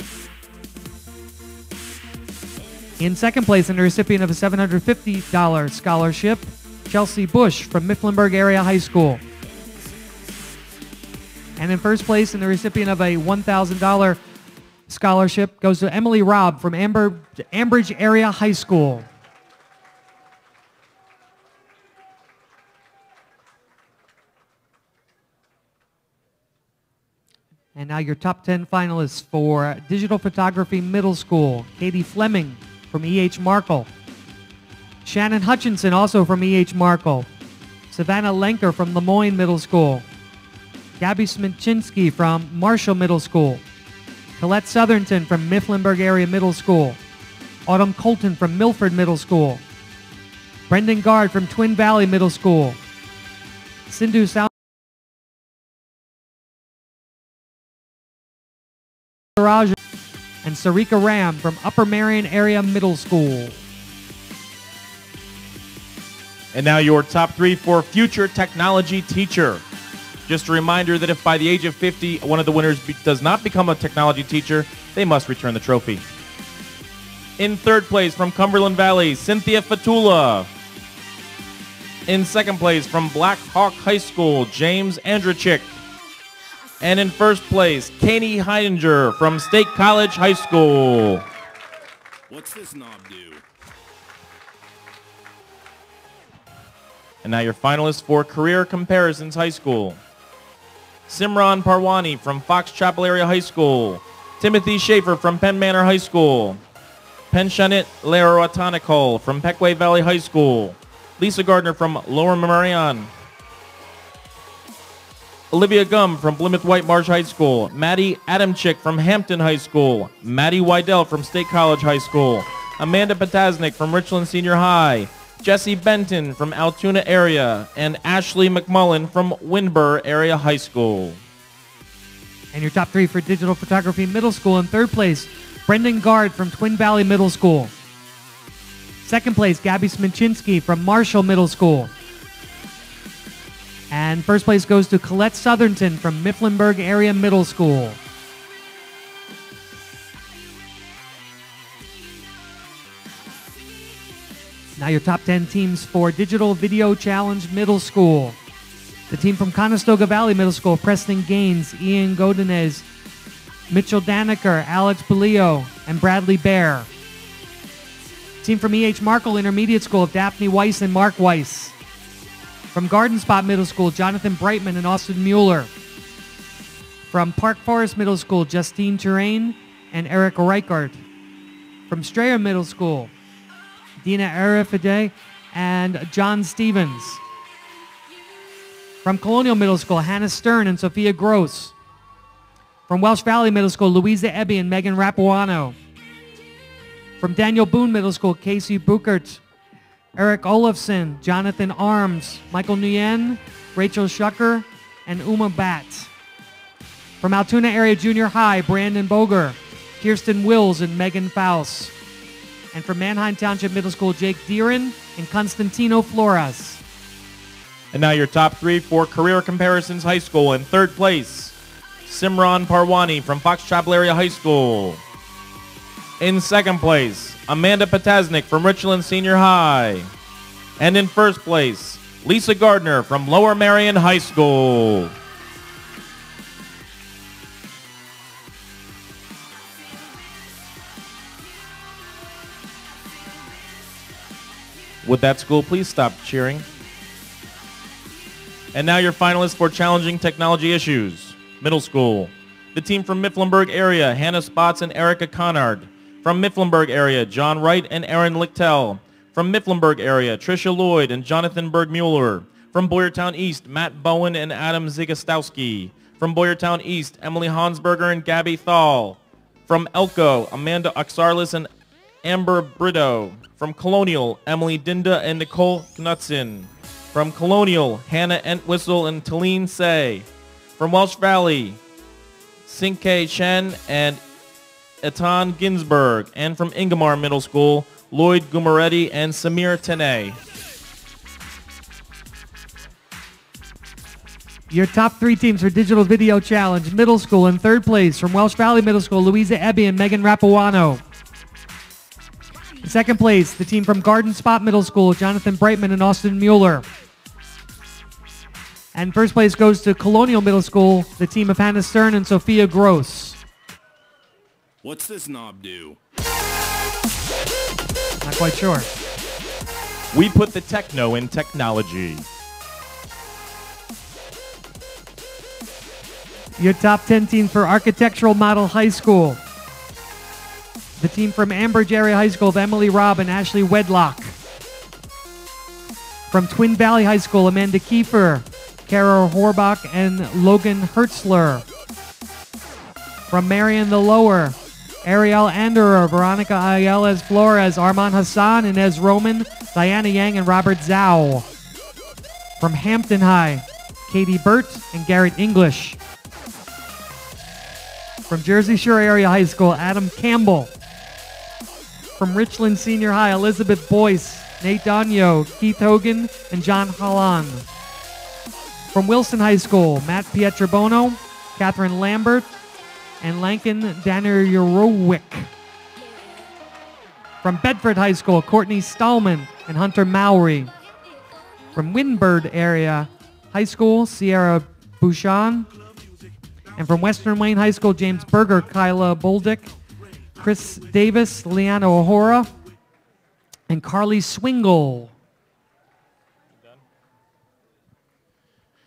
[SPEAKER 2] In second place, and the recipient of a $750 scholarship, Chelsea Bush from Mifflinburg Area High School. And in first place, and the recipient of a $1,000 scholarship goes to Emily Robb from Ambridge Area High School. And now your top 10 finalists for Digital Photography Middle School. Katie Fleming from E.H. Markle. Shannon Hutchinson, also from E.H. Markle. Savannah Lenker from Lemoyne Middle School. Gabby Smichinsky from Marshall Middle School. Colette Southerton from Mifflinburg Area Middle School. Autumn Colton from Milford Middle School. Brendan Gard from Twin Valley Middle School. Sindhu Sound and Sarika Ram from Upper Marion Area Middle School.
[SPEAKER 1] And now your top 3 for Future Technology Teacher. Just a reminder that if by the age of 50, one of the winners does not become a technology teacher, they must return the trophy. In third place from Cumberland Valley, Cynthia Fatula. In second place from Black Hawk High School, James Andrachik. And in first place, Kaney Heidinger from State College High School.
[SPEAKER 3] What's this knob do?
[SPEAKER 1] And now your finalists for Career Comparisons High School. Simran Parwani from Fox Chapel Area High School. Timothy Schaefer from Penn Manor High School. Penshanit Lerotanicol from Peckway Valley High School. Lisa Gardner from Lower Merion. Olivia Gum from Plymouth White Marsh High School. Maddie Adamczyk from Hampton High School. Maddie Wydell from State College High School. Amanda Potasnik from Richland Senior High. Jesse Benton from Altoona area. And Ashley McMullen from Windber Area High School.
[SPEAKER 2] And your top 3 for Digital Photography Middle School. In third place, Brendan Gard from Twin Valley Middle School. Second place, Gabby Smichinsky from Marshall Middle School. And first place goes to Colette Southerton from Mifflinburg Area Middle School. Now your top 10 teams for Digital Video Challenge Middle School. The team from Conestoga Valley Middle School, Preston Gaines, Ian Godinez, Mitchell Daniker, Alex Belio, and Bradley Bear. Team from E.H. Markle Intermediate School, Daphne Weiss and Mark Weiss. From Garden Spot Middle School, Jonathan Brightman and Austin Mueller. From Park Forest Middle School, Justine Terrain and Eric Reichert. From Strayer Middle School, Dina Arifide and John Stevens. From Colonial Middle School, Hannah Stern and Sophia Gross. From Welsh Valley Middle School, Louisa Ebby and Megan Rapuano. From Daniel Boone Middle School, Casey Buchert, Eric Olafson, Jonathan Arms, Michael Nguyen, Rachel Shucker, and Uma Bat. From Altoona Area Junior High, Brandon Boger, Kirsten Wills, and Megan Faust. And from Manheim Township Middle School, Jake Deeren and Constantino Flores.
[SPEAKER 1] And now your top 3 for Career Comparisons High School. In third place, Simran Parwani from Fox Chapel Area High School. In second place, Amanda Potasnik from Richland Senior High. And in first place, Lisa Gardner from Lower Marion High School. Would that school please stop cheering? And now your finalists for Challenging Technology Issues. Middle School. The team from Mifflinburg area, Hannah Spots and Erica Connard. From Mifflinburg area, John Wright and Aaron Lichtel. From Mifflinburg area, Tricia Lloyd and Jonathan Bergmueller. From Boyertown East, Matt Bowen and Adam Zigastowski. From Boyertown East, Emily Hansberger and Gabby Thal. From Elko, Amanda Oxarlis and Amber Brito. From Colonial, Emily Dinda and Nicole Knutson. From Colonial, Hannah Entwistle and Talene Say. From Welsh Valley, Sinke Shen and Etan Ginsberg. And from Ingomar Middle School, Lloyd Gumaretti, and Samir Tanay.
[SPEAKER 2] Your top 3 teams for Digital Video Challenge Middle School in third place from Welsh Valley Middle School, Louisa Ebby and Megan Rapuano. In second place, the team from Garden Spot Middle School, Jonathan Brightman and Austin Mueller. And first place goes to Colonial Middle School, the team of Hannah Stern and Sophia Gross.
[SPEAKER 3] What's this knob do?
[SPEAKER 2] Not quite sure.
[SPEAKER 1] We put the techno in technology.
[SPEAKER 2] Your top 10 teams for Architectural Model High School. The team from Ambridge Area High School of Emily Robb and Ashley Wedlock. From Twin Valley High School, Amanda Kiefer, Kara Horbach, and Logan Hertzler. From Marion the Lower, Ariel Anderer, Veronica Ayala Flores, Armand Hassan, Inez Roman, Diana Yang, and Robert Zhao. From Hampton High, Katie Burt and Garrett English. From Jersey Shore Area High School, Adam Campbell. From Richland Senior High, Elizabeth Boyce, Nate Donio, Keith Hogan, and John Holland. From Wilson High School, Matt Pietrobono, Catherine Lambert, and Lankin Danner-Yorowick. From Bedford High School, Courtney Stallman and Hunter Mowry. From Windbird Area High School, Sierra Bouchon. And from Western Wayne High School, James Berger, Kyla Boldick, Chris Davis, Leanna O'Hora, and Carly Swingle.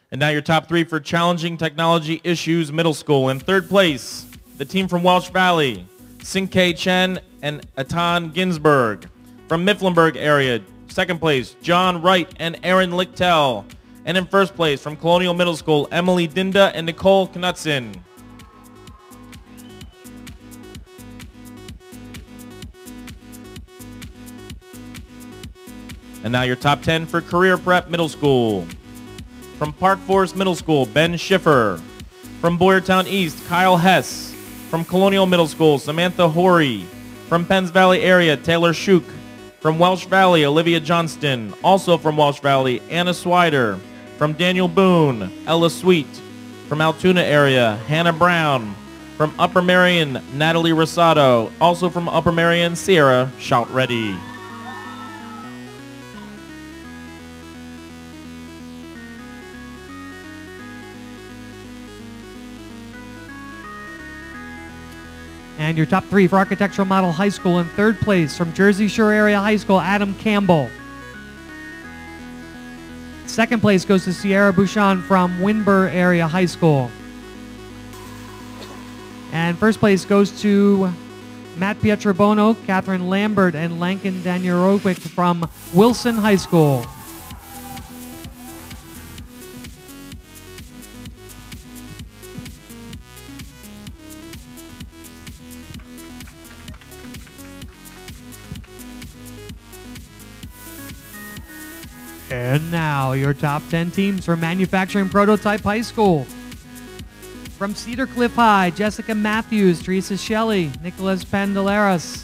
[SPEAKER 1] And now your top 3 for Challenging Technology Issues Middle School. In third place, the team from Welsh Valley, Sing-Kei Chen and Atan Ginsberg. From Mifflinburg area, second place, John Wright and Aaron Lichtel. And in first place, from Colonial Middle School, Emily Dinda and Nicole Knutson. And now your top 10 for Career Prep Middle School. From Park Forest Middle School, Ben Schiffer. From Boyertown East, Kyle Hess. From Colonial Middle School, Samantha Horry. From Penns Valley area, Taylor Shuk. From Welsh Valley, Olivia Johnston. Also from Welsh Valley, Anna Swider. From Daniel Boone, Ella Sweet. From Altoona area, Hannah Brown. From Upper Marion, Natalie Rosado. Also from Upper Marion, Sierra Shout Ready.
[SPEAKER 2] And your top 3 for Architectural Model High School. In third place, from Jersey Shore Area High School, Adam Campbell. Second place goes to Sierra Bouchon from Windber Area High School. And first place goes to Matt Pietrobono, Catherine Lambert, and Lankin Danyerowick from Wilson High School. And now, your top 10 teams for Manufacturing Prototype High School. From Cedar Cliff High, Jessica Matthews, Teresa Shelley, Nicholas Pandelaras,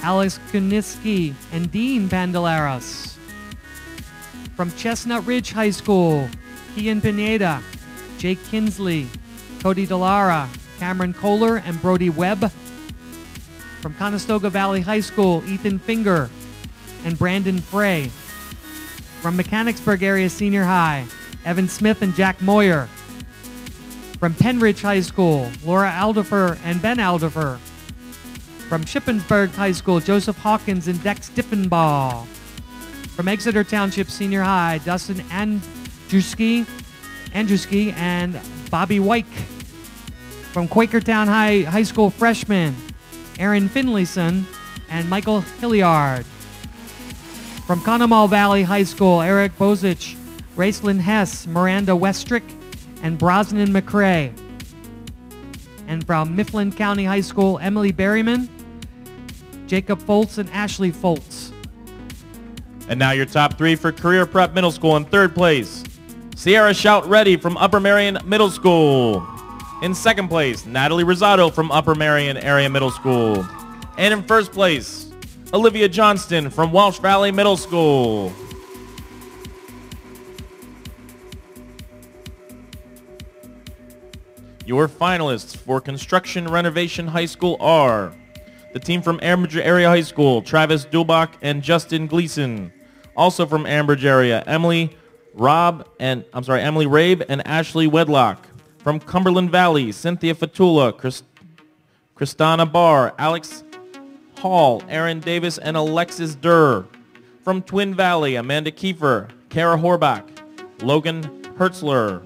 [SPEAKER 2] Alex Kuniski, and Dean Pandelaras. From Chestnut Ridge High School, Kian Pineda, Jake Kinsley, Cody Delara, Cameron Kohler, and Brody Webb. From Conestoga Valley High School, Ethan Finger and Brandon Frey. From Mechanicsburg Area Senior High, Evan Smith and Jack Moyer. From Penridge High School, Laura Aldifer and Ben Aldifer. From Shippensburg High School, Joseph Hawkins and Dex Diffenbaugh. From Exeter Township Senior High, Dustin Andruski and Bobby Wyke. From Quakertown High School freshman, Aaron Finlayson and Michael Hilliard. From Conemaugh Valley High School, Eric Bozich, Raceland Hess, Miranda Westrick, and Brosnan McCrae. And from Mifflin County High School, Emily Berryman, Jacob Foltz, and Ashley Foltz.
[SPEAKER 1] And now your top 3 for Career Prep Middle School. In third place, Sierra Shout Ready from Upper Marion Middle School. In second place, Natalie Rosado from Upper Marion Area Middle School. And in first place, Olivia Johnston from Welsh Valley Middle School. Your finalists for Construction Renovation High School are the team from Ambridge Area High School, Travis Dulbach and Justin Gleason. Also from Ambridge Area, Emily Rabe and Ashley Wedlock. From Cumberland Valley, Cynthia Fatula, Kristana Barr, Alex Hall, Aaron Davis, and Alexis Durr. From Twin Valley, Amanda Kiefer, Kara Horbach, Logan Hertzler.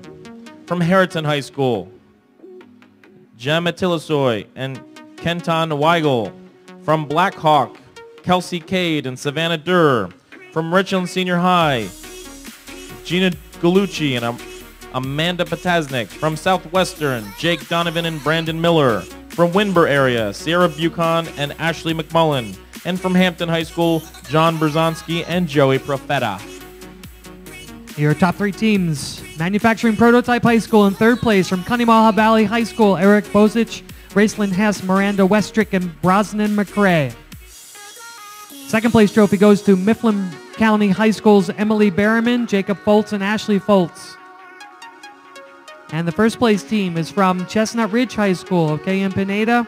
[SPEAKER 1] From Harriton High School, Gemma Tillisoy and Kenton Weigel. From Black Hawk, Kelsey Cade and Savannah Durr. From Richland Senior High, Gina Galucci and Amanda Potasnik. From Southwestern, Jake Donovan and Brandon Miller. From Winber area, Sierra Buchan and Ashley McMullen. And from Hampton High School, John Berzonski and Joey Profeta.
[SPEAKER 2] Your top 3 teams. Manufacturing Prototype High School in 3rd place. From Cunningham Valley High School, Eric Bozich, Raceland Hess, Miranda Westrick, and Brosnan McRae. 2nd place trophy goes to Mifflin County High School's Emily Berriman, Jacob Foltz, and Ashley Foltz. And the 1st place team is from Chestnut Ridge High School of KM Pineda,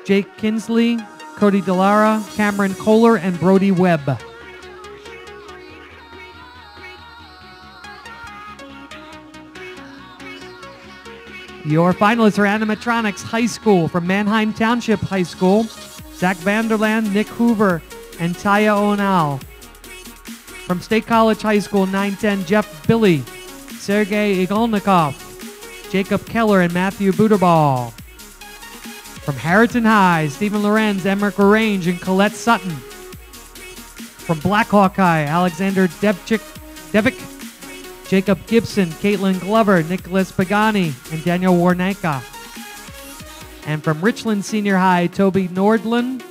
[SPEAKER 2] Jake Kinsley, Cody Delara, Cameron Kohler, and Brody Webb. Your finalists are Animatronics High School from Manheim Township High School, Zach Vanderland, Nick Hoover, and Taya Onal. From State College High School, 910, Jeff Billy, Sergey Igolnikov, Jacob Keller, and Matthew Buterball. From Harriton High, Stephen Lorenz, Emmerich Range, and Colette Sutton. From Black Hawk High, Alexander Devick, Jacob Gibson, Caitlin Glover, Nicholas Pagani, and Daniel Warneka. And from Richland Senior High, Toby Nordlund,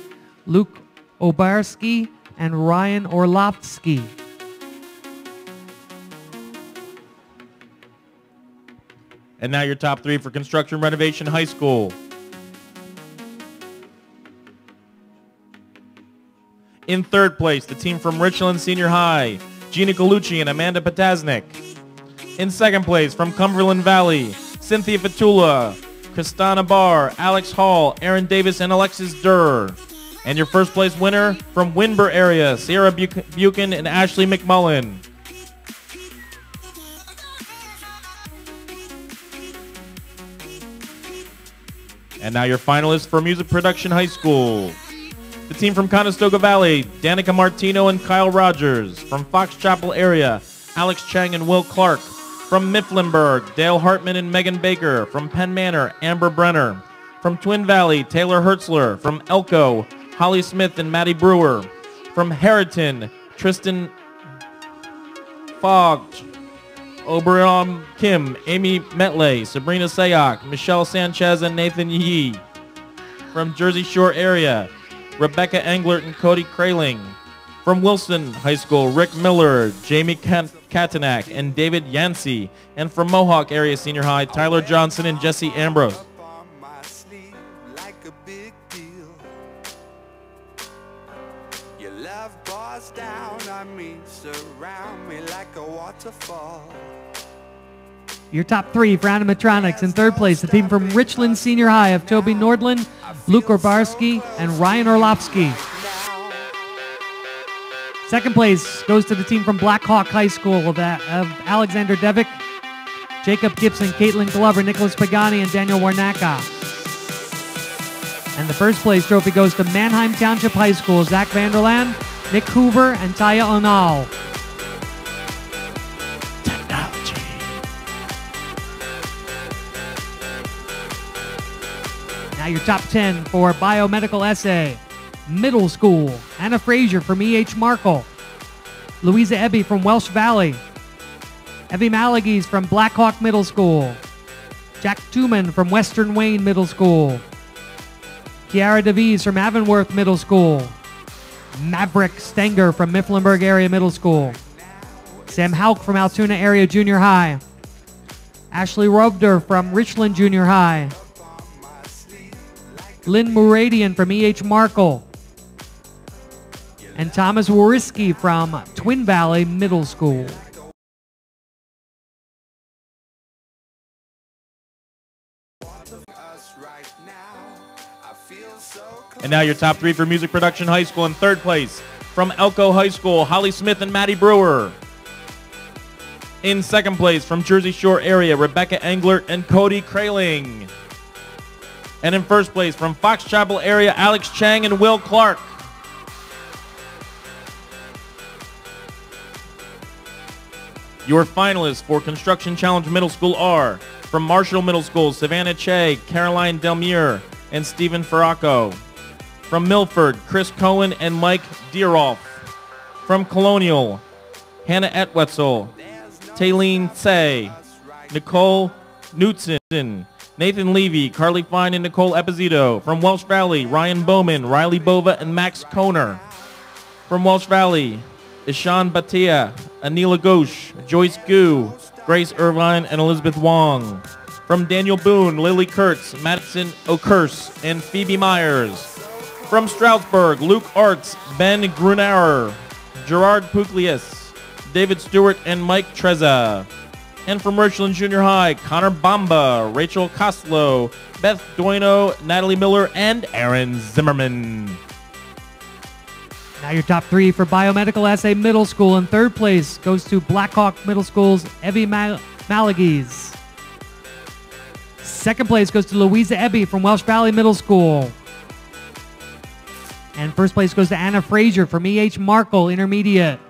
[SPEAKER 2] Luke Obarski, and Ryan Orlovsky.
[SPEAKER 1] And now your top 3 for Construction Renovation High School. In 3rd place, the team from Richland Senior High, Gina Galucci and Amanda Potasnik. In 2nd place, from Cumberland Valley, Cynthia Fatula, Kristana Barr, Alex Hall, Aaron Davis, and Alexis Durr. And your 1st place winner from Winber area, Sierra Buchan and Ashley McMullen. And now your finalists for Music Production High School. The team from Conestoga Valley, Danica Martino and Kyle Rogers. From Fox Chapel area, Alex Chang and Will Clark. From Mifflinburg, Dale Hartman and Megan Baker. From Penn Manor, Amber Brenner. From Twin Valley, Taylor Hertzler. From Elko, Holly Smith and Maddie Brewer. From Harriton, Tristan Fogg, Oberon Kim, Amy Metley, Sabrina Sayak, Michelle Sanchez, and Nathan Yee. From Jersey Shore area, Rebecca Englert and Cody Kraling. From Wilson High School, Rick Miller, Jamie Katanak, and David Yancey. And from Mohawk Area Senior High, Tyler Johnson and Jesse Ambrose.
[SPEAKER 2] Your top 3 for Animatronics. In 3rd place, the team from Richland Senior High of Toby Nordlund, Luke Orbarski, and Ryan Orlovsky. 2nd place goes to the team from Black Hawk High School of Alexander Devick, Jacob Gibson, Caitlin Glover, Nicholas Pagani, and Daniel Warnaka. And the 1st place trophy goes to Manheim Township High School, Zach Vanderland, Nick Hoover, and Taya Onal.
[SPEAKER 1] Technology.
[SPEAKER 2] Now your top 10 for Biomedical Essay. Middle School, Anna Frazier from E.H. Markle, Louisa Ebby from Welsh Valley, Evie Malagys from Black Hawk Middle School, Jack Tuman from Western Wayne Middle School, Kiara DeVries from Avonworth Middle School, Maverick Stenger from Mifflinburg Area Middle School, Sam Hauk from Altoona Area Junior High, Ashley Robder from Richland Junior High, Lynn Muradian from E.H. Markle, and Thomas Wariski from Twin Valley Middle School.
[SPEAKER 1] And now your top three for Music Production High School. In third place, from Elko High School, Holly Smith and Maddie Brewer. In second place, from Jersey Shore area, Rebecca Englert and Cody Kraling. And in first place, from Fox Chapel area, Alex Chang and Will Clark. Your finalists for Construction Challenge Middle School are from Marshall Middle School, Savannah Che, Caroline Delmure, and Stephen Ferraco. From Milford, Chris Cohen and Mike Dierolf. From Colonial, Hannah Etwetzel, Taylene Tse, Nicole Knutson, Nathan Levy, Carly Fine, and Nicole Epizito. From Welsh Valley, Ryan Bowman, Riley Bova, and Max Koner. From Welsh Valley, Ishan Bhatia, Anila Ghosh, Joyce Gu, Grace Irvine, and Elizabeth Wong. From Daniel Boone, Lily Kurtz, Madison Okurse, and Phoebe Myers. From Stroudsburg, Luke Arts, Ben Grunauer, Gerard Puglias, David Stewart, and Mike Treza. And from Richland Junior High, Connor Bamba, Rachel Coslow, Beth Doino, Natalie Miller, and Aaron Zimmerman.
[SPEAKER 2] Now your top three for Biomedical Assay Middle School. In third place goes to Blackhawk Middle School's Evie Malagese. Second place goes to Louisa Ebby from Welsh Valley Middle School. And first place goes to Anna Frazier from E.H. Markle Intermediate.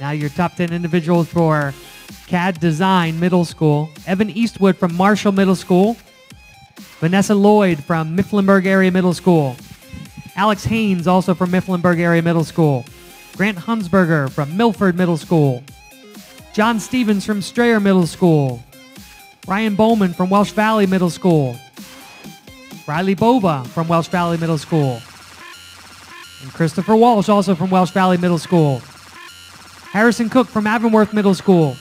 [SPEAKER 2] Now your top 10 individuals for CAD Design Middle School. Evan Eastwood from Marshall Middle School. Vanessa Lloyd from Mifflinburg Area Middle School. Alex Haynes, also from Mifflinburg Area Middle School. Grant Hunsberger from Milford Middle School. John Stevens from Strayer Middle School. Ryan Bowman from Welsh Valley Middle School. Riley Bova from Welsh Valley Middle School. And Christopher Walsh, also from Welsh Valley Middle School. Harrison Cook from Avonworth Middle School.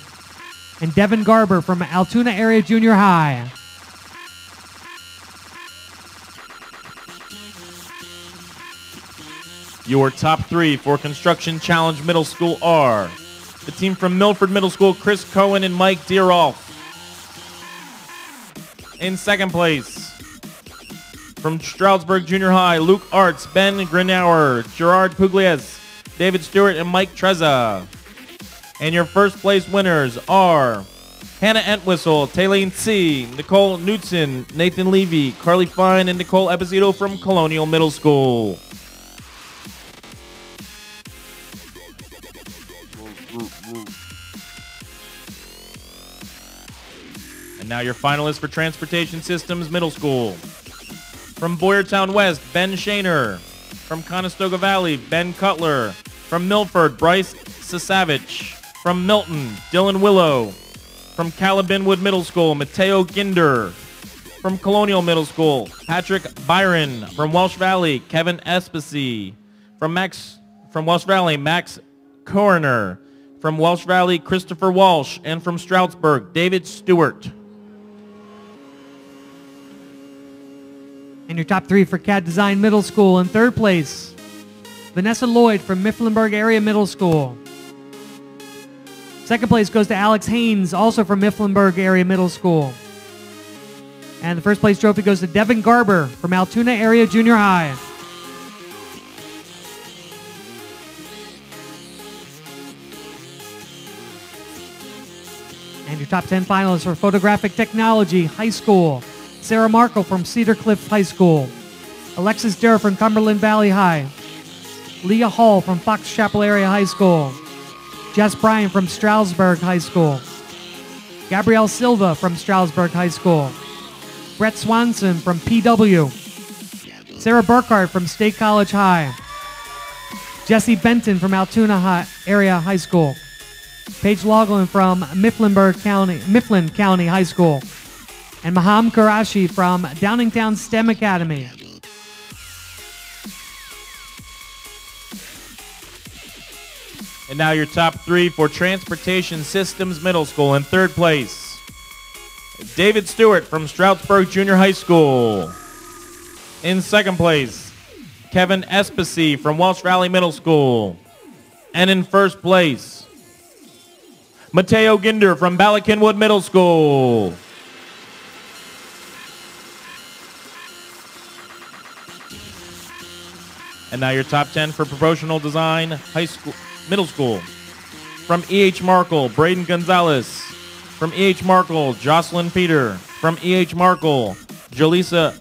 [SPEAKER 2] And Devin Garber from Altoona Area Junior High.
[SPEAKER 1] Your top three for Construction Challenge Middle School are the team from Milford Middle School, Chris Cohen and Mike Dierolf. In second place, from Stroudsburg Junior High, Luke Arts, Ben Grunauer, Gerard Puglias, David Stewart, and Mike Treza. And your first place winners are Hannah Entwistle, Taylene C., Nicole Knutson, Nathan Levy, Carly Fine, and Nicole Epizito from Colonial Middle School. And now your finalists for Transportation Systems Middle School. From Boyertown West, Ben Shaner. From Conestoga Valley, Ben Cutler. From Milford, Bryce Sasavich. From Milton, Dylan Willow. From Calabinwood Middle School, Mateo Ginder. From Colonial Middle School, Patrick Byron. From Welsh Valley, Kevin Espasy. From Welsh Valley, Max Coroner. From Welsh Valley, Christopher Walsh. And from Stroudsburg, David Stewart.
[SPEAKER 2] And your top three for CAD Design Middle School. In third place, Vanessa Lloyd from Mifflinburg Area Middle School. Second place goes to Alex Haynes, also from Mifflinburg Area Middle School. And the first place trophy goes to Devin Garber from Altoona Area Junior High. And your top 10 finalists for Photographic Technology High School. Sarah Markle from Cedar Cliff High School. Alexis Durr from Cumberland Valley High. Leah Hall from Fox Chapel Area High School. Jess Bryan from Stroudsburg High School. Gabrielle Silva from Stroudsburg High School. Brett Swanson from PW. Sarah Burkhart from State College High. Jesse Benton from Altoona Area High School. Paige Loughlin from Mifflin County High School. And Maham Karashi from Downingtown STEM Academy.
[SPEAKER 1] And now your top three for Transportation Systems Middle School. In third place, David Stewart from Stroudsburg Junior High School. In second place, Kevin Espasy from Welsh Valley Middle School. And in first place, Mateo Ginder from Balakinwood Middle School. And now your top 10 for Promotional Design Middle School. From E.H. Markle, Braden Gonzalez. From E.H. Markle, Jocelyn Peter. From E.H. Markle, Jolisa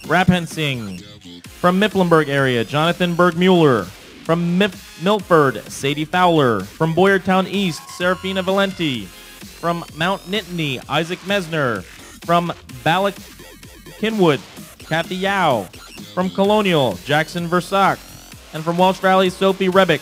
[SPEAKER 1] Rapensing. From Mifflinburg area, Jonathan Bergmuller. From Milford, Sadie Fowler. From Boyertown East, Serafina Valenti. From Mount Nittany, Isaac Mesner. From Balakinwood, Kathy Yao. From Colonial, Jackson Versac. And from Welsh Valley, Sophie Rebick.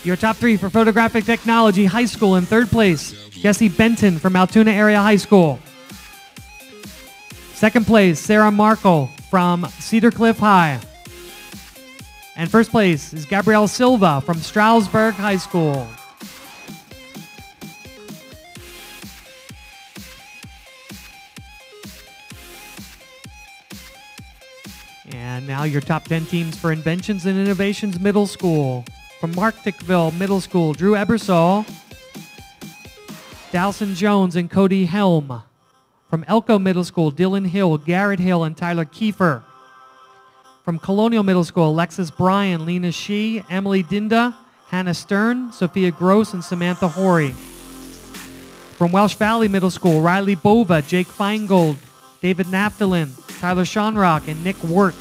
[SPEAKER 2] Your top three for Photographic Technology High School. In third place, Jesse Benton from Altoona Area High School. Second place, Sarah Markle from Cedar Cliff High. And first place is Gabrielle Silva from Stroudsburg High School. And now your top 10 teams for Inventions and Innovations Middle School. From Marktickville Middle School, Drew Ebersol, Dalson Jones, and Cody Helm. From Elko Middle School, Dylan Hill, Garrett Hill, and Tyler Kiefer. From Colonial Middle School, Alexis Bryan, Lena Shee, Emily Dinda, Hannah Stern, Sophia Gross, and Samantha Horry. From Welsh Valley Middle School, Riley Bova, Jake Feingold, David Naftalin, Tyler Schonrock, and Nick Wirt.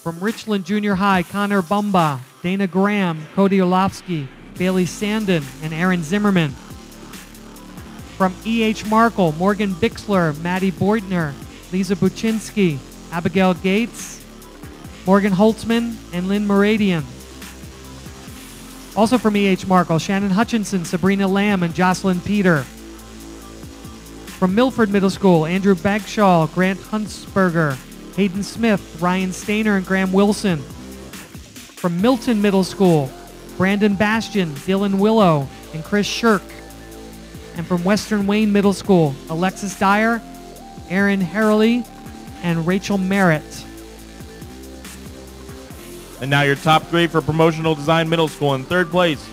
[SPEAKER 2] From Richland Junior High, Connor Bumba, Dana Graham, Cody Orlovsky, Bailey Sandin, and Aaron Zimmerman. From E.H. Markle, Morgan Bixler, Maddie Beutner, Lisa Buczynski, Abigail Gates, Morgan Holtzman, and Lynn Moradian. Also from E.H. Markle, Shannon Hutchinson, Sabrina Lamb, and Jocelyn Peter. From Milford Middle School, Andrew Bagshaw, Grant Huntsberger, Hayden Smith, Ryan Stainer, and Graham Wilson. From Milton Middle School, Brandon Bastian, Dylan Willow, and Chris Shirk. And from Western Wayne Middle School, Alexis Dyer, Aaron Harley, and Rachel Merritt.
[SPEAKER 1] And now your top three for Promotional Design Middle School. In third place,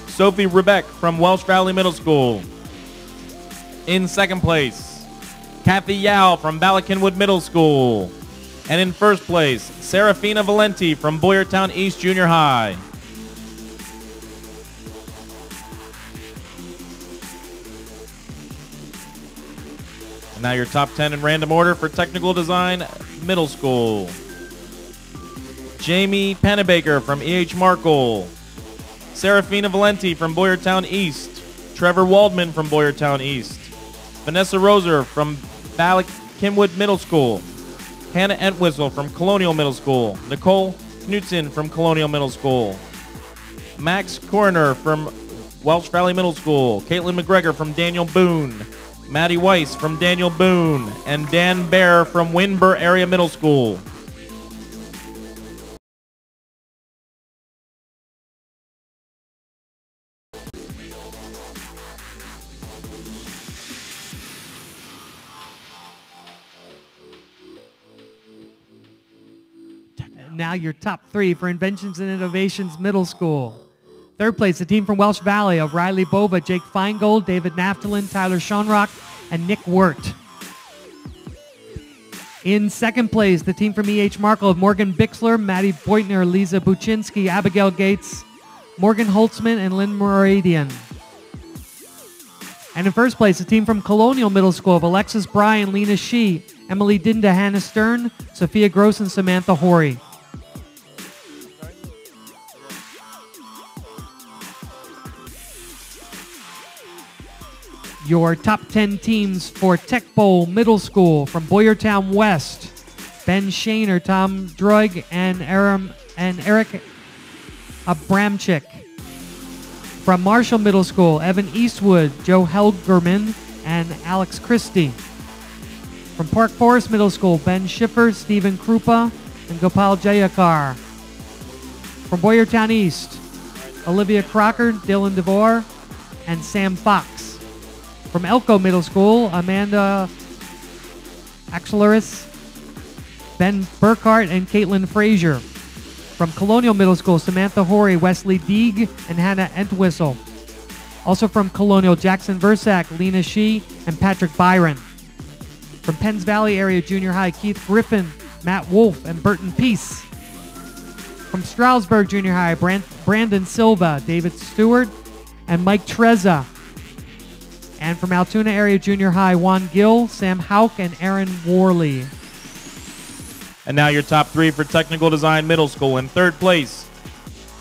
[SPEAKER 1] Sophie Rebeck from Welsh Valley Middle School. In second place, Kathy Yao from Balakinwood Middle School. And in first place, Serafina Valenti from Boyertown East Junior High. And now your top 10 in random order for Technical Design Middle School. Jamie Pennebaker from E.H. Markle. Serafina Valenti from Boyertown East. Trevor Waldman from Boyertown East. Vanessa Roser from Balakinwood Middle School. Hannah Entwistle from Colonial Middle School. Nicole Knutson from Colonial Middle School. Max Coroner from Welsh Valley Middle School. Caitlin McGregor from Daniel Boone. Maddie Weiss from Daniel Boone. And Dan Bear from Winburn Area Middle School.
[SPEAKER 2] Now your top three for Inventions and Innovations Middle School. Third place, the team from Welsh Valley of Riley Bova, Jake Feingold, David Naftalin, Tyler Schonrock, and Nick Wirt. In second place, the team from E.H. Markle of Morgan Bixler, Maddie Beutner, Lisa Buczynski, Abigail Gates, Morgan Holtzman, and Lynn Moradian. And in first place, the team from Colonial Middle School of Alexis Bryan, Lena Shee, Emily Dinda, Hannah Stern, Sophia Gross, and Samantha Horry. Your top 10 teams for Tech Bowl Middle School from Boyertown West, Ben Shaner, Tom Droig, and Eric Abramczyk. From Marshall Middle School, Evan Eastwood, Joe Helgerman, and Alex Christie. From Park Forest Middle School, Ben Schiffer, Stephen Krupa, and Gopal Jayakar. From Boyertown East, Olivia Crocker, Dylan DeVore, and Sam Fox. From Elko Middle School, Amanda Axelaris, Ben Burkhart, and Caitlin Frazier. From Colonial Middle School, Samantha Horry, Wesley Deeg, and Hannah Entwistle. Also from Colonial, Jackson Versack, Lena Shee, and Patrick Byron. From Penns Valley Area Junior High, Keith Griffin, Matt Wolf, and Burton Peace. From Stroudsburg Junior High, Brandon Silva, David Stewart, and Mike Trezza. And from Altoona Area Junior High, Juan Gill, Sam Hauk, and Aaron Worley.
[SPEAKER 1] And now your top three for Technical Design Middle School. In third place,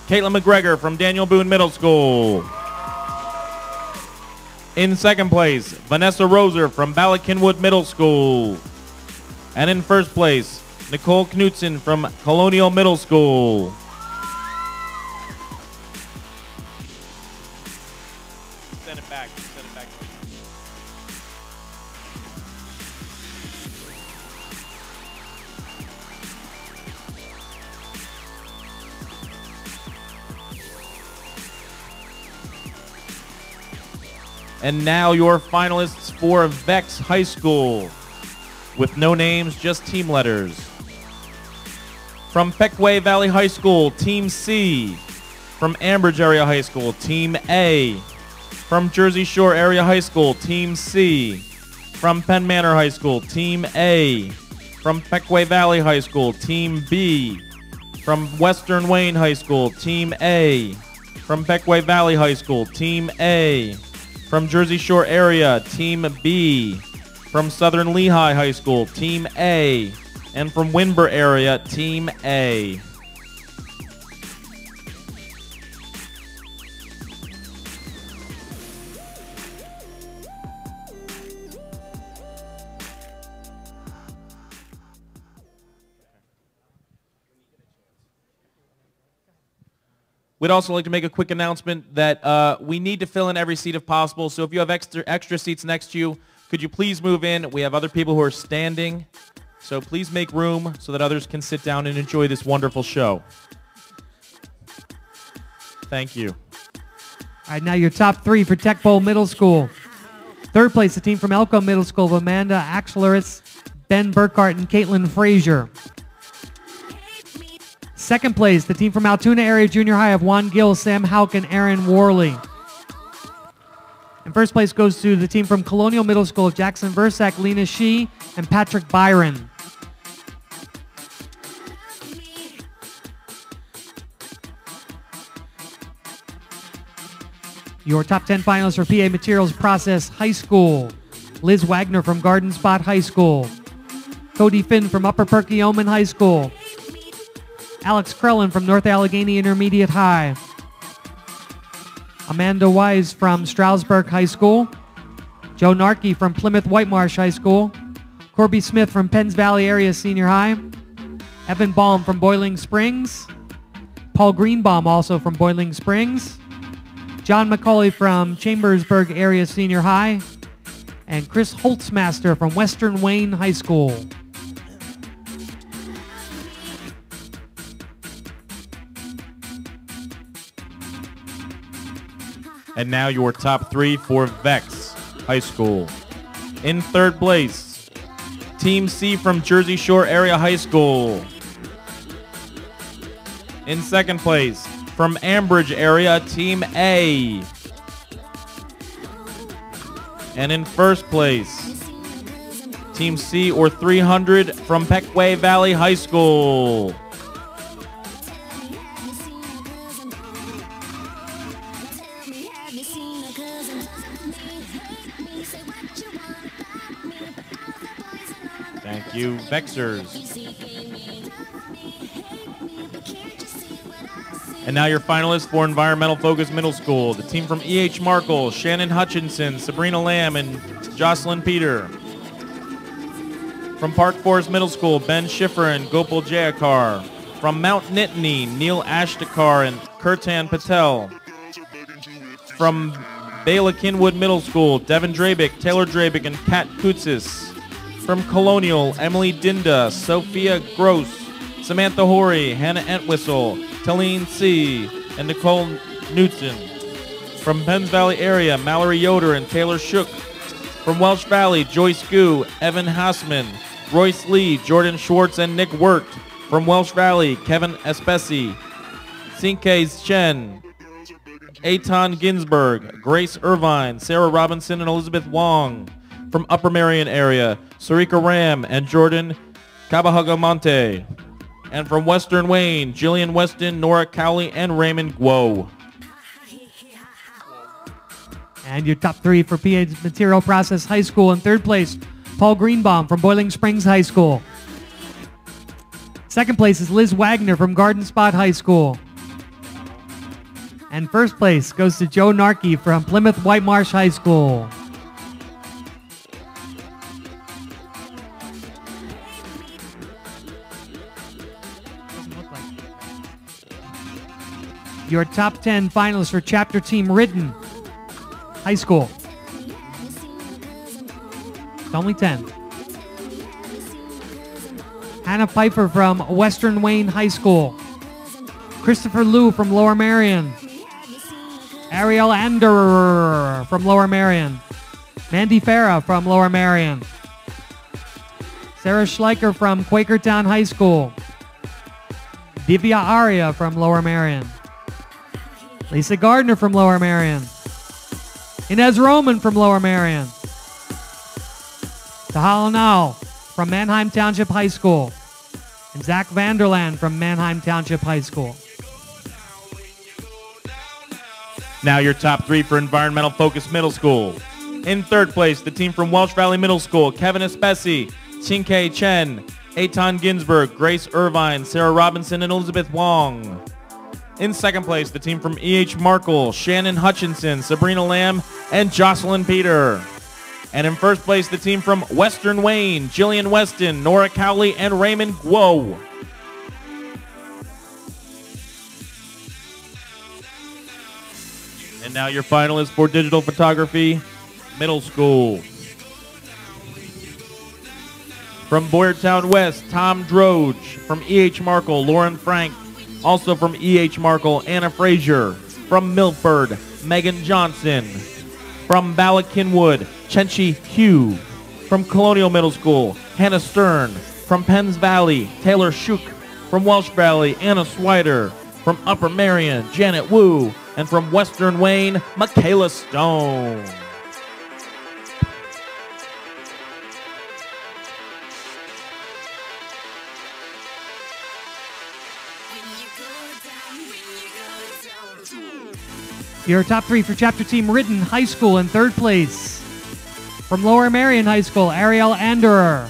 [SPEAKER 1] Caitlin McGregor from Daniel Boone Middle School. In second place, Vanessa Roser from Ballackinwood Middle School. And in first place, Nicole Knutson from Colonial Middle School. Send it back. Send it back. And now your finalists for Vex High School, with no names, just team letters. From Peckway Valley High School, Team C. From Ambridge Area High School, Team A. From Jersey Shore Area High School, Team C. From Penn Manor High School, Team A. From Peckway Valley High School, Team B. From Western Wayne High School, Team A. From Peckway Valley High School, Team A. From Jersey Shore Area, Team B. From Southern Lehigh High School, Team A. And from Windber Area, Team A. We'd also like to make a quick announcement that we need to fill in every seat if possible. So if you have extra seats next to you, could you please move in? We have other people who are standing. So please make room so that others can sit down and enjoy this wonderful show. Thank you.
[SPEAKER 2] All right, now your top three for Tech Bowl Middle School. Third place, the team from Elko Middle School of Amanda Axelaris, Ben Burkhart, and Caitlin Frazier. Second place, the team from Altoona Area Junior High of Juan Gill, Sam Hauk, and Aaron Worley. And first place goes to the team from Colonial Middle School of Jackson Versack, Lena Shee, and Patrick Byron. Your top 10 finalists for PA Materials Process High School. Liz Wagner from Garden Spot High School. Cody Finn from Upper Perkiomen High School. Alex Krellin from North Allegheny Intermediate High. Amanda Wise from Stroudsburg High School. Joe Narkey from Plymouth Whitemarsh High School. Corby Smith from Penns Valley Area Senior High. Evan Baum from Boiling Springs. Paul Greenbaum also from Boiling Springs. John McCauley from Chambersburg Area Senior High. And Chris Holtzmaster from Western Wayne High School.
[SPEAKER 1] And now your top three for Vex High School. In third place, Team C from Jersey Shore Area High School. In second place, from Ambridge Area, Team A. And in first place, Team C or 300 from Peckway Valley High School. Thank you, Vexers. And now your finalists for Environmental Focus Middle School. The team from E.H. Markle, Shannon Hutchinson, Sabrina Lamb, and Jocelyn Peter. From Park Forest Middle School, Ben Schiffer and Gopal Jayakar. From Mount Nittany, Neil Ashtakar and Kirtan Patel. From Bala Kinwood Middle School, Devin Drabick, Taylor Drabick, and Kat Kutsis. From Colonial, Emily Dinda, Sophia Gross, Samantha Horry, Hannah Entwistle, Talene C., and Nicole Newton. From Penns Valley area, Mallory Yoder and Taylor Shook. From Welsh Valley, Joyce Gu, Evan Hassman, Royce Lee, Jordan Schwartz, and Nick Wirt. From Welsh Valley, Kevin Espesi, Sinke Chen, Eitan Ginsberg, Grace Irvine, Sarah Robinson, and Elizabeth Wong. From Upper Marion area, Sarika Ram and Jordan Cabahagamonte. And from Western Wayne, Jillian Weston, Nora Cowley, and Raymond Guo.
[SPEAKER 2] And your top three for PA Material Process High School. In third place, Paul Greenbaum from Boiling Springs High School. Second place is Liz Wagner from Garden Spot High School. And first place goes to Joe Narkey from Plymouth White Marsh High School. Your top 10 finalists for Chapter Team Ridden High School. It's only 10. Hannah Pfeiffer from Western Wayne High School. Christopher Liu from Lower Marion. Ariel Anderer from Lower Marion. Mandy Farah from Lower Marion. Sarah Schleicher from Quakertown High School. Divya Arya from Lower Marion. Lisa Gardner from Lower Marion. Inez Roman from Lower Marion. Tahal Nau from Manheim Township High School. And Zach Vanderland from Manheim Township High School.
[SPEAKER 1] Now your top three for Environmental Focus Middle School. In third place, the team from Welsh Valley Middle School, Kevin Espesi, Chinke Chen, Eitan Ginsberg, Grace Irvine, Sarah Robinson, and Elizabeth Wong. In second place, the team from E.H. Markle, Shannon Hutchinson, Sabrina Lamb, and Jocelyn Peter. And in first place, the team from Western Wayne, Jillian Weston, Nora Cowley, and Raymond Guo. And now your finalists for Digital Photography Middle School. From Boyertown West, Tom Droge. From E.H. Markle, Lauren Frank. Also from E.H. Markle, Anna Frazier. From Milford, Megan Johnson. From Bala-Cynwyd, Chenchi Hugh. From Colonial Middle School, Hannah Stern. From Penns Valley, Taylor Shook. From Welsh Valley, Anna Swider. From Upper Marion, Janet Wu. And from Western Wayne, Michaela Stone.
[SPEAKER 2] Your top three for Chapter Team Ridden High School. In third place, from Lower Marion High School, Ariel Anderer.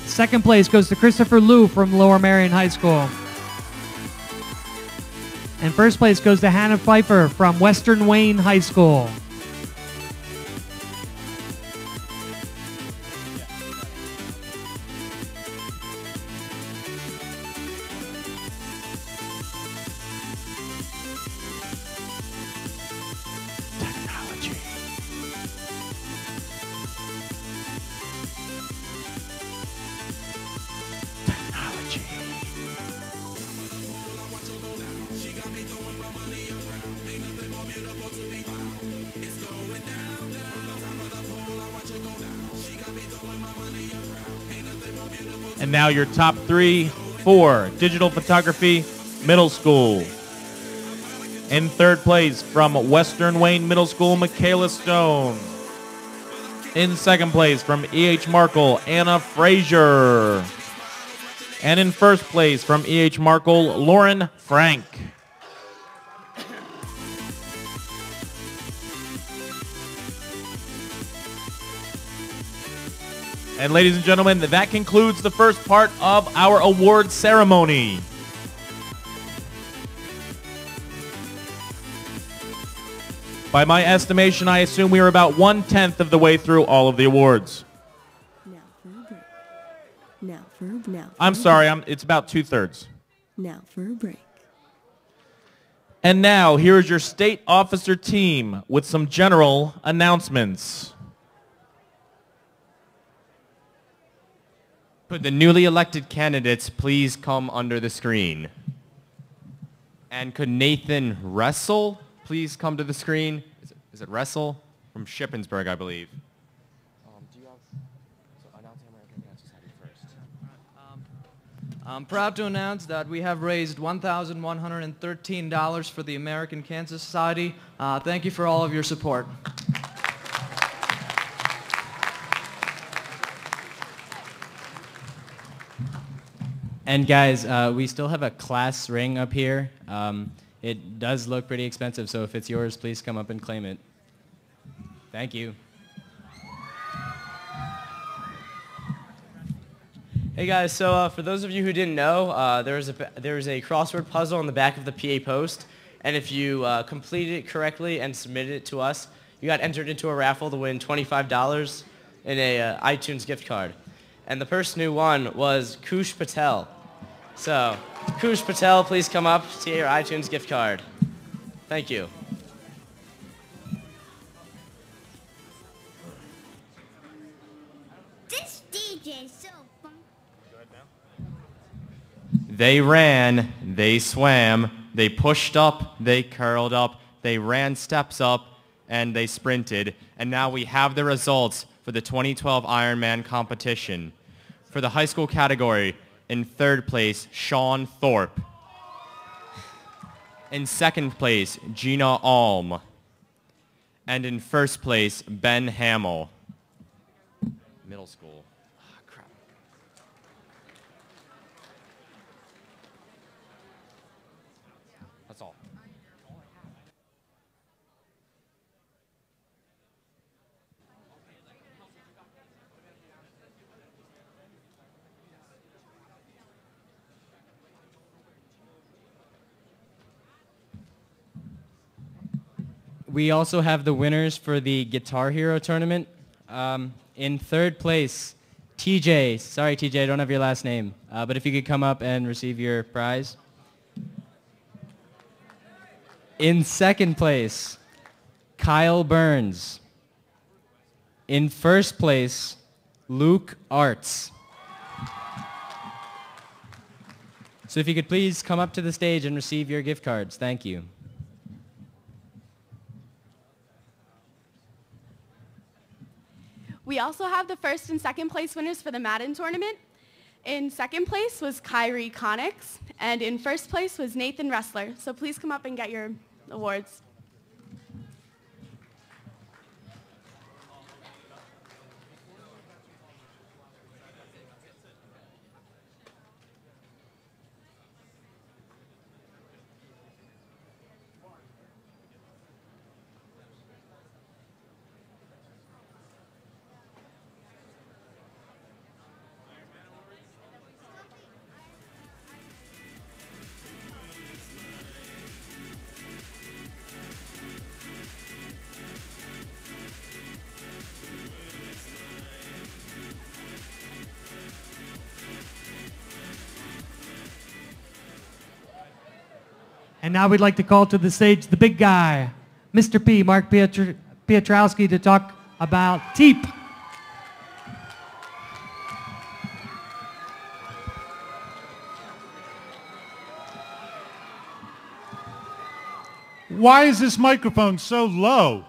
[SPEAKER 2] Second place goes to Christopher Liu from Lower Marion High School. And first place goes to Hannah Pfeiffer from Western Wayne High School.
[SPEAKER 1] And now your top three for Digital Photography Middle School. In third place, from Western Wayne Middle School, Michaela Stone. In second place, from E.H. Markle, Anna Frazier. And in first place, from E.H. Markle, Lauren Frank. And ladies and gentlemen, that concludes the first part of our award ceremony. By my estimation, I assume we are about 1/10 of the way through all of the awards. I'm sorry, it's about 2/3.
[SPEAKER 4] Now for a break.
[SPEAKER 1] And now, here's your state officer team with some general announcements.
[SPEAKER 4] Could the newly elected candidates please come under the screen? And could Nathan Wrestle please come to the screen? Is it Wrestle? From Shippensburg, I believe.
[SPEAKER 5] I'm proud to announce that we have raised $1,113 for the American Cancer Society. Thank you for all of your support.
[SPEAKER 4] And guys, we still have a class ring up here. It does look pretty expensive, so if it's yours, please come up and claim it. Thank you.
[SPEAKER 6] Hey guys, so for those of you who didn't know, there was a crossword puzzle on the back of the PA Post, and if you completed it correctly and submitted it to us, you got entered into a raffle to win $25 in a iTunes gift card. And the person who won was Kush Patel. So, Kush Patel, please come up to get your iTunes gift card. Thank you.
[SPEAKER 7] This DJ's so fun.
[SPEAKER 4] They ran, they swam, they pushed up, they curled up, they ran steps up, and they sprinted. And now we have the results for the 2012 Ironman competition. For the high school category, in third place, Sean Thorpe. In second place, Gina Alm. And in first place, Ben Hamill. Middle school. Ah, crap. That's all. We also have the winners for the Guitar Hero tournament. In third place, TJ. Sorry, TJ, I don't have your last name. But if you could come up and receive your prize. In second place, Kyle Burns. In first place, Luke Arts. So if you could please come up to the stage and receive your gift cards. Thank you.
[SPEAKER 8] We also have the first and second place winners for the Madden tournament. In second place was Kyrie Connix, and in first place was Nathan Wrestler. So please come up and get your awards.
[SPEAKER 2] And now we'd like to call to the stage the big guy, Mr. P, Mark Piotrowski, to talk about TEEP.
[SPEAKER 9] Why is this microphone so low?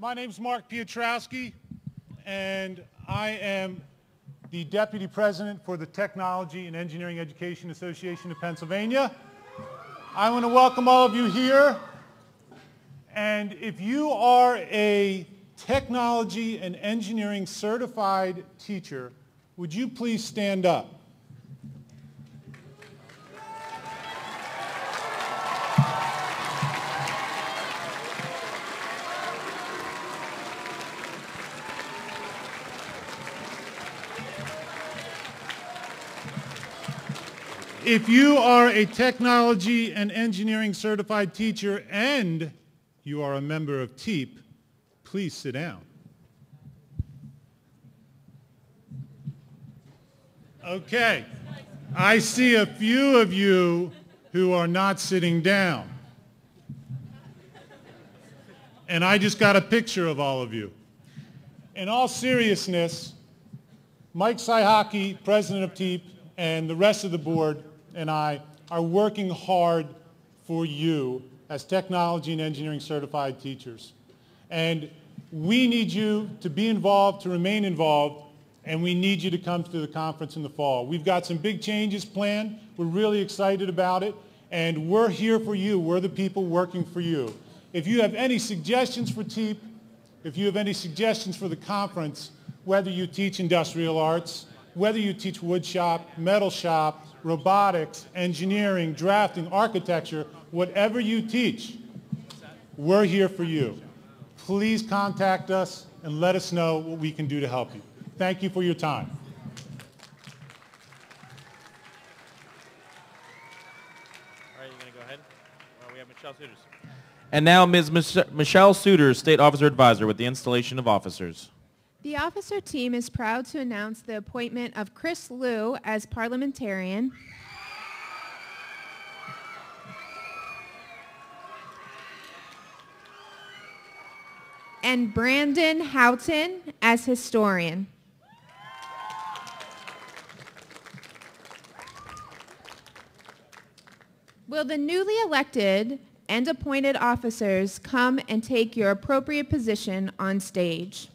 [SPEAKER 9] My name's Mark Piotrowski, and I am the Deputy President for the Technology and Engineering Education Association of Pennsylvania. I want to welcome all of you here. And if you are a technology and engineering certified teacher, would you please stand up? If you are a technology and engineering certified teacher and you are a member of TEEP, please sit down. Okay, I see a few of you who are not sitting down. And I just got a picture of all of you. In all seriousness, Mike Saihaki, president of TEEP, and the rest of the board and I are working hard for you as technology and engineering certified teachers. And we need you to be involved, to remain involved, and we need you to come to the conference in the fall. We've got some big changes planned. We're really excited about it, and we're here for you. We're the people working for you. If you have any suggestions for TEEP, if you have any suggestions for the conference, whether you teach industrial arts, whether you teach wood shop, metal shop, robotics, engineering, drafting, architecture, whatever you teach, we're here for you. Please contact us and let us know what we can do to help you. Thank you for your time.
[SPEAKER 1] All right, you going to go ahead? We have Michelle Suiters. And now Ms. Michelle Suiters, State Officer Advisor with the installation of officers.
[SPEAKER 10] The officer team is proud to announce the appointment of Chris Liu as parliamentarian, and Brandon Houghton as historian. Will the newly elected and appointed officers come and take your appropriate position on stage?